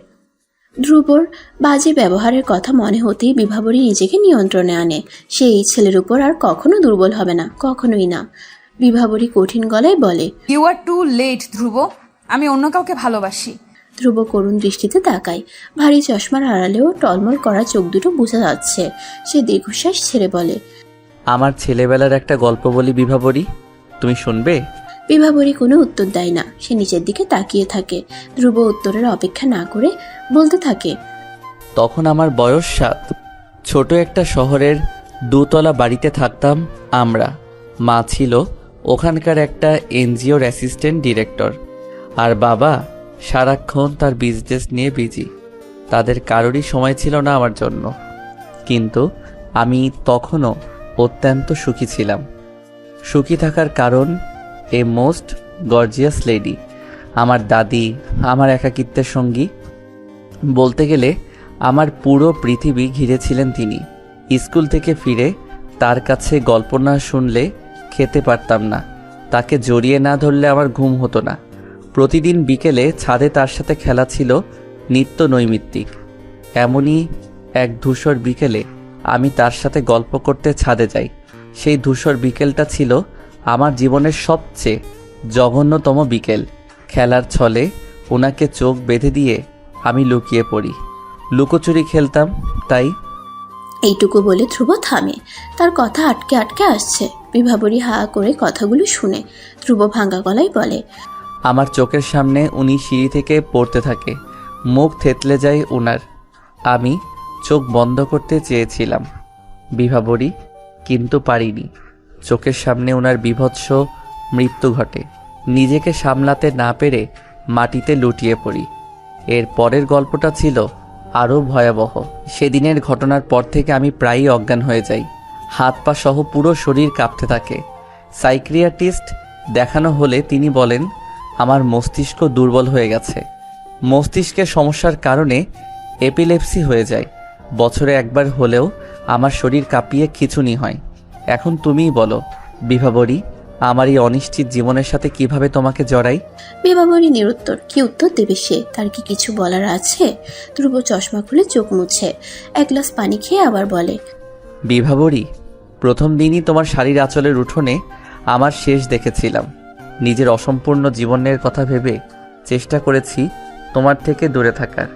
ধ্রুবর বাজে ব্যবহারের কথা মনে হতেই বিভাবরী নিজেকে নিয়ন্ত্রণে আনে। সে এই ছেলের উপর আর কখনো দুর্বল হবে না, কখনোই না। বিভাবরী কঠিন গলায় বলে, ইউ আর টু লেট ধ্রুব, আমি অন্য কাউকে ভালোবাসি। ধ্রুব করুণ দৃষ্টিতে তাকায়। ভারী চশমার আড়ালেও টলমল করা চোখ দুটো বোঝা যাচ্ছে। সে দীর্ঘশ্বাস ছেড়ে বলে, আমার ছেলেবেলার একটা গল্প বলি বিভাবরী, তুমি শুনবে? বিভাবরী কোনো উত্তর দেয় না। সে নিচের দিকে তাকিয়ে থাকে। ধ্রুব উত্তরের অপেক্ষা না করে বলতে থাকে, তখন আমার বয়স 7। ছোট একটা শহরের 2তলা বাড়িতে থাকতাম আমরা। মা ছিল ওখানকার একটা এনজিওর অ্যাসিস্ট্যান্ট ডিরেক্টর, আর বাবা সারাক্ষণ তার বিজনেস নিয়ে বিজি। তাদের কারোরই সময় ছিল না আমার জন্য, কিন্তু আমি তখনও অত্যন্ত সুখী ছিলাম। সুখী থাকার কারণ এ মোস্ট গর্জিয়াস লেডি, আমার দাদি, আমার একাকিত্বের সঙ্গী। বলতে গেলে আমার পুরো পৃথিবী ঘিরেছিলেন তিনি। স্কুল থেকে ফিরে তার কাছে গল্প না শুনলে খেতে পারতাম না, তাকে জড়িয়ে না ধরলে আমার ঘুম হতো না। প্রতিদিন বিকেলে ছাদে তার সাথে খেলা ছিল নিত্য নৈমিত্তিক। এমনই এক ধূসর বিকেলে আমি তার সাথে গল্প করতে ছাদে যাই। সেই ধূসর বিকেলটা ছিল আমার জীবনের সবচেয়ে জঘন্যতম বিকেল। খেলার ছলে ওনাকে চোখ বেঁধে দিয়ে আমি লুকিয়ে পড়ি। লুকোচুরি খেলতাম তাই। এইটুকু বলে ধ্রুব থামে। তার কথা আটকে আটকে আসছে। বিভাবরী হা করে কথাগুলো শুনে। ধ্রুব ভাঙা গলায় বলে, আমার চোখের সামনে উনি সিঁড়ি থেকে পড়তে থাকে, মুখ থেতলে যায় উনার। আমি চোখ বন্ধ করতে চেয়েছিলাম বিভাবরী, কিন্তু পারিনি। চোখের সামনে উনার বীভৎস মৃত্যু ঘটে। নিজেকে সামলাতে না পেরে মাটিতে লুটিয়ে পড়ি। এর পরের গল্পটা ছিল আরও ভয়াবহ। সেদিনের ঘটনার পর থেকে আমি প্রায়ই অজ্ঞান হয়ে যাই। হাত পা সহ পুরো শরীর কাঁপতে থাকে। সাইকিয়াট্রিস্ট দেখানো হলে তিনি বলেন আমার মস্তিষ্ক দুর্বল হয়ে গেছে। মস্তিষ্কের সমস্যার কারণে এপিলেপসি হয়ে যায়। বছরে একবার হলেও আমার শরীর কাঁপিয়ে খিঁচুনি হয়। এখন তুমিই বলো বিভাবরী, আমার এই অনিশ্চিত জীবনের সাথে কিভাবে তোমাকে জড়াই? বিভাবরী নিরুত্তর। কি উত্তর দেবে সে? তার কি কিছু বলার আছে? ধ্রুব চশমা খুলে চোখ মুছে এক গ্লাস পানি খেয়ে আবার বলে, বিভাবরী, প্রথম দিনই তোমার শাড়ির আঁচলের উঠোনে আমার শেষ দেখেছিলাম। নিজের অসম্পূর্ণ জীবনের কথা ভেবে চেষ্টা করেছি তোমার থেকে দূরে থাকার।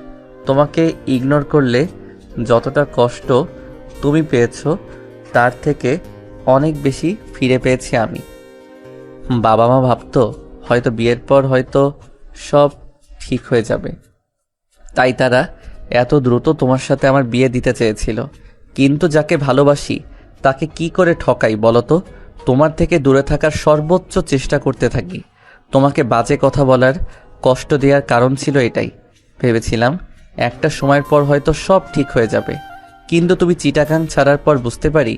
তোমাকে ইগনোর করলে যতটা কষ্ট তুমি পেয়েছো তার থেকে অনেক বেশি ফিরে পেয়েছি আমি। বাবা মা ভাবতো হয়তো বিয়ের পর হয়তো সব ঠিক হয়ে যাবে, তাই তারা এত দ্রুত তোমার সাথে আমার বিয়ে দিতে চেয়েছিল। কিন্তু যাকে ভালোবাসি তাকে কি করে ঠকাই বলো তো? তোমার থেকে দূরে থাকার সর্বোচ্চ চেষ্টা করতে থাকি। তোমাকে বাজে কথা বলার, কষ্ট দেওয়ার কারণ ছিল এটাই। ভেবেছিলাম একটা সময়ের পর হয়তো সব ঠিক হয়ে যাবে, কিন্তু তুমি চিটাগাং ছাড়ার পর বুঝতে পারি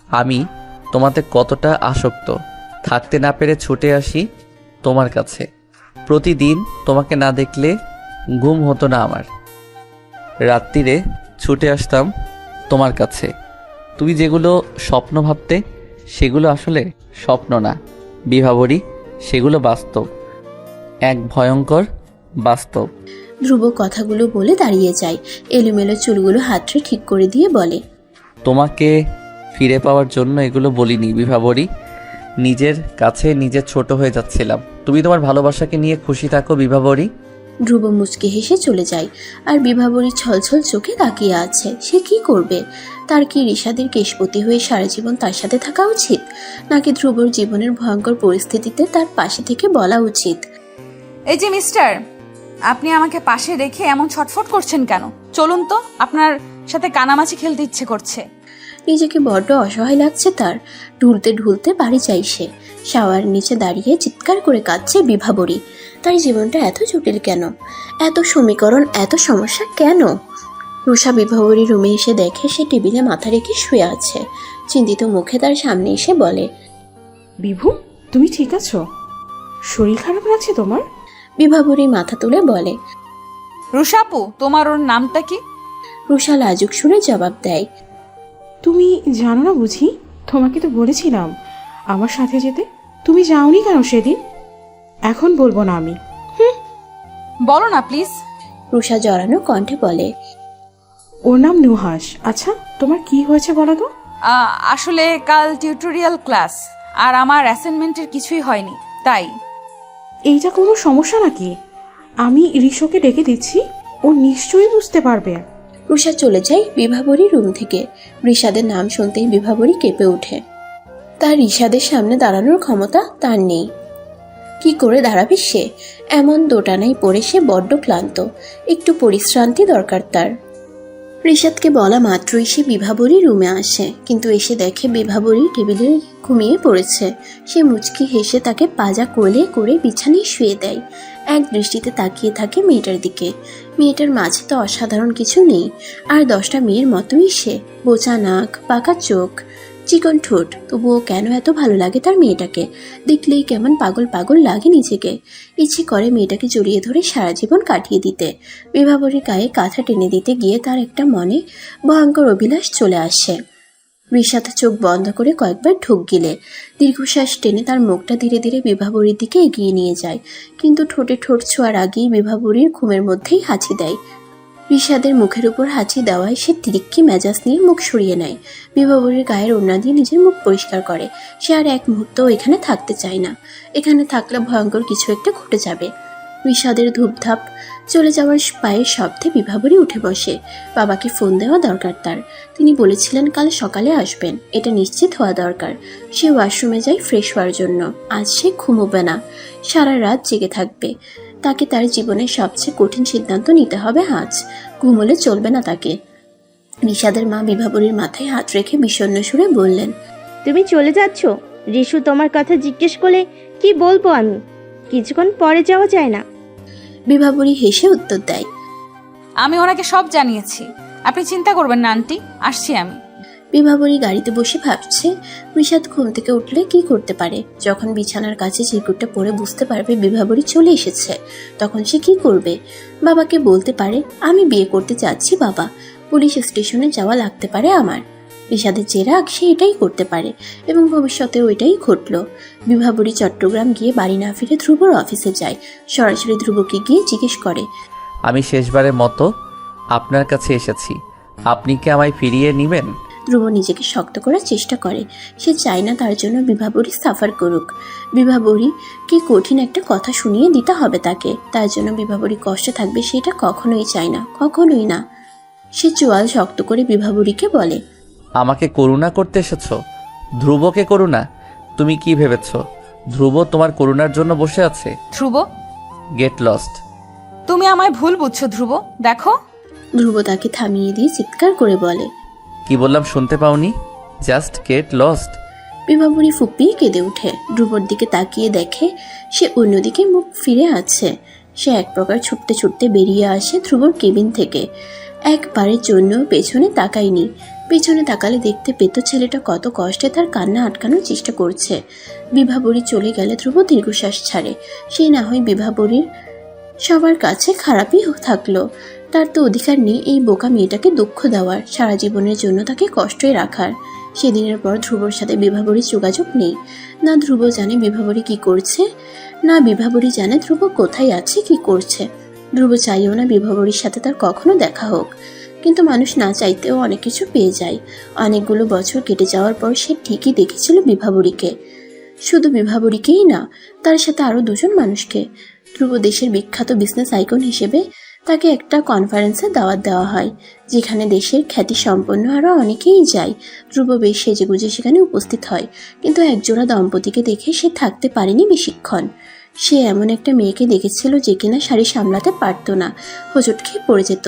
আমি তোমাতে কতটা আসক্ত। থাকতে না পেরে ছুটে আসি তোমার কাছে। প্রতিদিন তোমাকে না দেখলে ঘুম হতো না আমার। রাত্রিরে ছুটে আসতাম তোমার কাছে। তুমি যেগুলো স্বপ্ন ভাবতে সেগুলো আসলে স্বপ্ন না বিভাবরী, সেগুলো বাস্তব, এক ভয়ঙ্কর বাস্তব। ধ্রুব কথাগুলো বলে দাঁড়িয়ে যায়। এলোমেলো চুলগুলো হাতড়ে ঠিক করে দিয়ে বলে, তোমাকে ফিরে পাওয়ার জন্য এগুলো বলিনি বিভাবরী। নিজের কাছে নিজে ছোট হয়ে যাচ্ছিলাম। তুমি তোমার ভালোবাসাকে নিয়ে খুশি থাকো বিভাবরী। ধ্রুব মুচকি হেসে চলে যায় আর বিভাবরী ছলছল চোখে তাকিয়ে আছে। সে কি করবে? তার কি ঋষাদের কেশপতি হয়ে সারা জীবন তার সাথে থাকা উচিত, নাকি ধ্রুবর জীবনের ভয়ঙ্কর পরিস্থিতিতে তার পাশে থেকে বলা উচিত? এই যে মিস্টার, আপনি আমাকে পাশে রেখে এমন ছটফট করছেন কেন? চলুন তো, আপনার সাথে কানামাছি খেলতে ইচ্ছে করছে। নিজেকে বড্ড অসহায় লাগছে তার। ঢুলতে ঢুলতে বাড়ি যায় সে। শাওয়ার নিচে দাঁড়িয়ে চিৎকার করে কাঁদছে বিভাবরী। তার জীবনটা এত জটিল কেন? এত সমীকরণ, এত সমস্যা কেন? রুষা বিভাবরী রুমে এসে দেখে সে টেবিলে মাথা রেখে শুয়ে আছে। চিন্তিত মুখে তার সামনে এসে বলে, বিভু, তুমি ঠিক আছো? শরীর খারাপ লাগছে তোমার? বিভাবরী মাথা তুলে বলে, রুষাপু, তোমার ওর নামটা কি? রুষা লাজুক সুরে জবাব দেয়, তুমি জানো না বুঝি? তোমাকে তো বলেছিলাম আমার সাথে যেতে, তুমি যাওনি কেন সেদিন? এখন বলবো না আমি। বলো না প্লিজ। রুষা জড়ানো কণ্ঠে বলে, ওর নাম নুহাস। আচ্ছা, তোমার কি হয়েছে বলো তো? আসলে কাল টিউটোরিয়াল ক্লাস, আর আমার অ্যাসাইনমেন্টের কিছুই হয়নি, তাই। এইটা কোনো সমস্যা নাকি? আমি ঋষকে ডেকে দিচ্ছি, ও নিশ্চয়ই বুঝতে পারবে। রুষা চলে যায় বিভাবরী রুম থেকে। ঋষাদের নাম শুনতেই বিভাবরী কেঁপে ওঠে। তার ঋষাদের সামনে দাঁড়ানোর ক্ষমতা তার নেই। কি করে দাঁড়াবে সে? এমন দোটানায় পড়ে সে বড্ড ক্লান্ত। একটু পরিশ্রান্তি দরকার তার। ঋষাদকে বলা মাত্রই সে বিভাবরী রুমে আসে, কিন্তু এসে দেখে বিভাবরী টেবিলে ঘুমিয়ে পড়েছে। সে মুচকি হেসে তাকে পাজা কোলে করে বিছানায় শুয়ে দেয়। এক দৃষ্টিতে তাকিয়ে থাকে মেয়েটার দিকে। মেয়েটার মাঝে তো অসাধারণ কিছু নেই, আর 10টা মেয়ের মতোই সে। বোচা নাক, পাকা চোখ, চিকন ঠোঁট, তবুও কেন এত ভালো লাগে তার মেয়েটাকে? দেখলেই কেমন পাগল পাগল লাগে নিজেকে। ইচ্ছে করে মেয়েটাকে জড়িয়ে ধরে সারা জীবন কাটিয়ে দিতে। বিভাবরীর গায়ে কাঁথা টেনে দিতে গিয়ে তার একটা মনে ভয়ঙ্কর অভিলাষ চলে আসে। ঋষাদ চোখ বন্ধ করে কয়েকবার ঢোক গিলে দীর্ঘশ্বাস টেনে তার মুখটা ধীরে ধীরে বিভাবরীর দিকে এগিয়ে নিয়ে যায়, কিন্তু ঠোঁটে ঠোঁট ছোঁয়ার আগেই বিভাবরীর ঘুমের মধ্যেই হাঁচি দেয়। ঋষাদের মুখের উপর হাঁচি দেওয়ায় সে তিরিক্কি মেজাজ নিয়ে মুখ সরিয়ে নেয়। বিভাবরীর গায়ের ওড়না দিয়ে নিজের মুখ পরিষ্কার করে। সে আর এক মুহূর্তও এখানে থাকতে চায় না। এখানে থাকলে ভয়ঙ্কর কিছু একটা ঘটে যাবে। ঋষাদের ধূপধাপ চলে যাওয়ার পায়ের শব্দে বিভাবরী উঠে বসে। বাবাকে ফোন দেওয়া দরকার তার। তিনি বলেছিলেন কাল সকালে আসবেন, এটা নিশ্চিত হওয়া দরকার। সে ওয়াশরুমে যায় ফ্রেশ হওয়ার জন্য। আজ সে ঘুমোবে না, সারা রাত জেগে থাকবে। তাকে তার জীবনের সবচেয়ে কঠিন সিদ্ধান্ত নিতে হবে আজ। ঘুমোলে চলবে না তাকে। ঋষাদের মা বিভাবরীর মাথায় হাত রেখে বিষণ্ণ সুরে বললেন, তুমি চলে যাচ্ছ? ঋষু তোমার কথা জিজ্ঞেস করলে কি বলবো আমি? কিছুক্ষণ পরে যাওয়া যায় না? বিভাবরী হেসে উত্তর দেয়, আমি ওনাকে সব জানিয়েছি, আপনি চিন্তা করবেন না আন্টি, আসছি আমি। বিভাবরী গাড়িতে বসে ভাবছে ঋষাদ ঘুম থেকে উঠলে কি করতে পারে। যখন বিছানার কাছে চিরকুটটা পরে বুঝতে পারবে বিভাবরী চলে এসেছে, তখন সে কি করবে? বাবাকে বলতে পারে, আমি বিয়ে করতে চাচ্ছি বাবা, পুলিশ স্টেশনে যাওয়া লাগতে পারে আমার। ঋষাদের যে রাগ, সে এটাই করতে পারে, এবং ভবিষ্যতে ওইটাই ঘটল। বিভাবরী চট্টগ্রাম গিয়ে বাড়ি না ফিরে ধ্রুবর অফিসে যায়। সরাসরি ধ্রুবকে গিয়ে জিজ্ঞেস করে, আমি শেষবারের মতো আপনার কাছে এসেছি, আপনি কি আমায় ফিরিয়ে নেবেন? ধ্রুব নিজেকে শক্ত করার চেষ্টা করে। সে চায় না তার জন্য বিভাবরী সাফার করুক। বিভাবরী কি কঠিন একটা কথা শুনিয়ে দিতে হবে তাকে, তার জন্য বিভাবরী কষ্ট থাকবে সেটা কখনোই চায় না, কখনোই না। সে চোয়াল শক্ত করে বিভাবরীকে বলে, আমাকে করুণা করতে এসেছো? ধ্রুবকে করুণা? তুমি কি ভেবেছ ধ্রুব তোমার করুণার জন্য বসে আছে? ধ্রুব, গেট লস্ট। তুমি আমায় ভুল বুঝছো ধ্রুব, দেখো। ধ্রুব তাকে থামিয়ে দিয়ে চিৎকার করে বলে, কি বললাম শুনতে পাওনি? Just get lost. বিভাবরী ফুপিয়ে কেঁদে ওঠে। ধ্রুবর দিকে তাকিয়ে দেখে সে অন্যদিকে মুখ ফিরে আছে। সে এক প্রকার ছুটতে ছুটতে বেরিয়ে আসে ধ্রুবর কেবিন থেকে। একবারের জন্য পেছনে তাকায়নি। পেছনে তাকালে দেখতে পেত ছেলেটা কত কষ্টে তার কান্না আটকানোর চেষ্টা করছে। বিভাবরী চলে গেলে ধ্রুব দীর্ঘশ্বাস ছাড়ে। সে না হয় বিভাবরীর সবার কাছে খারাপই থাকলো, তার তো অধিকার নেই এই বোকা মেয়েটাকে দুঃখ দেওয়ার, সারা জীবনের জন্য তাকে কষ্টই রাখার। সেদিনের পর ধ্রুবর সাথে বিভাবরীর যোগাযোগ নেই। না ধ্রুব জানে বিভাবরী কি করছে, না বিভাবরী জানে ধ্রুব কোথায় আছে, কি করছে। ধ্রুব চাইও না বিভাবরীর সাথে তার কখনো দেখা হোক, কিন্তু মানুষ না চাইতেও অনেক কিছু পেয়ে যায়। অনেকগুলো বছর কেটে যাওয়ার পর সে ঠিকই দেখেছিল বিভাবরীকে। শুধু বিভাবরীকেই না, তার সাথে আরও দুজন মানুষকে। ধ্রুব দেশের বিখ্যাত বিজনেস আইকন হিসেবে তাকে একটা কনফারেন্সে দাওয়াত দেওয়া হয়, যেখানে দেশের খ্যাতি সম্পন্ন আরও অনেকেই যায়। ধ্রুব বেশ সেজেগুজে সেখানে উপস্থিত হয়, কিন্তু একজোড়া দম্পতিকে দেখে সে থাকতে পারেনি বেশিক্ষণ। সে এমন একটা মেয়েকে দেখেছিল যে কিনা শাড়ি সামলাতে পারতো না, হোঁচট খেয়ে পড়ে যেত,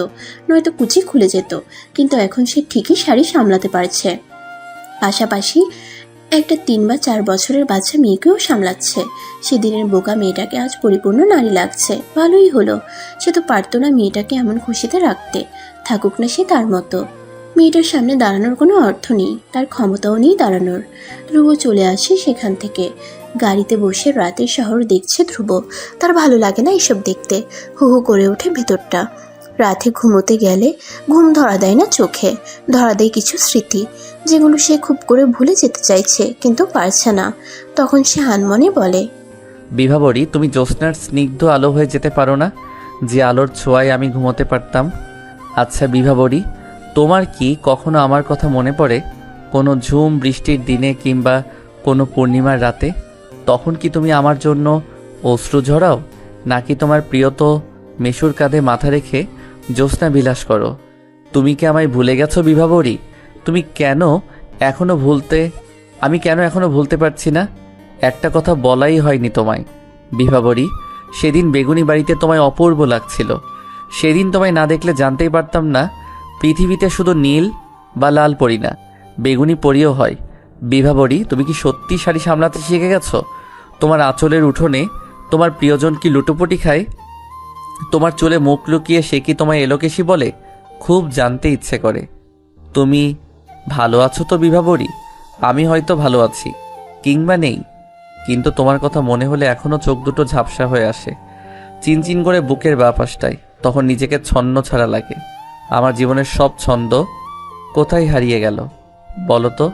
নয়তো কুচি খুলে যেত, কিন্তু এখন সে ঠিকই শাড়ি সামলাতে পারছে। পাশাপাশি একটা 3 বা 4 বছরের বাচ্চা মেয়েকেও সামলাচ্ছে। সেদিনের বোকা মেয়েটাকে আজ পরিপূর্ণ নারী লাগছে। ভালোই হলো, সে তো পারতো না মেয়েটাকে এমন খুশিতে রাখতে। থাকুক না সে তার মতো। মেয়েটার সামনে দাঁড়ানোর কোনো অর্থ নেই, তার ক্ষমতাও নেই দাঁড়ানোর। ধ্রুব চলে আসে সেখান থেকে। গাড়িতে বসে রাতের শহর দেখছে ধ্রুব। তার ভালো লাগে না এসব দেখতে। হু হু করে ওঠে ভেতরটা। রাতে ঘুমোতে গেলে ঘুম ধরা দেয় না চোখে, ধরা দেয় কিছু স্মৃতি, যেগুলো সে খুব করে ভুলে যেতে চাইছে কিন্তু পারছে না। তখন সে আনমনে বলে, বিভাবরী, তুমি জ্যোৎস্নার স্নিগ্ধ আলো হয়ে যেতে পারো না, যে আলোর ছোঁয়ায় আমি ঘুমোতে পারতাম? আচ্ছা বিভাবরী, তোমার কি কখনো আমার কথা মনে পড়ে? কোনো ঝুম বৃষ্টির দিনে কিংবা কোনো পূর্ণিমার রাতে? তখন কি তুমি আমার জন্য অশ্রু ঝরাও, নাকি তোমার প্রিয়ত মেশুর কাঁধে মাথা রেখে জ্যোৎস্না বিলাস করো? তুমি কি আমায় ভুলে গেছো বিভাবরী? তুমি কেন আমি কেন এখনো ভুলতে পারছি না? একটা কথা বলাই হয়নি তোমায় বিভাবরী। সেদিন বেগুনি বাড়িতে তোমায় অপূর্ব লাগছিল। সেদিন তোমায় না দেখলে জানতেই পারতাম না পৃথিবীতে শুধু নীল বা লাল পরি না, বেগুনি পরিও হয়। বিভাবরী, তুমি কি সত্যি শাড়ি সামলাতে শিখে গেছো? তোমার আঁচলের উঠোনে তোমার প্রিয়জন কি লুটোপুটি খায়? তোমার চুলে মুখ লুকিয়ে সে কি তোমায় এলোকেশি বলে? খুব জানতে ইচ্ছে করে। তুমি ভালো আছো তো বিভাবরী? আমি হয়তো ভালো আছি কিংবা নেই, কিন্তু তোমার কথা মনে হলে এখনো চোখ দুটো ঝাপসা হয়ে আসে, চিনচিন করে বুকের বাঁ পাশটায়। তখন নিজেকে ছন্ন ছাড়া লাগে। আমার জীবনের সব ছন্দ কোথায় হারিয়ে গেল বলো তো?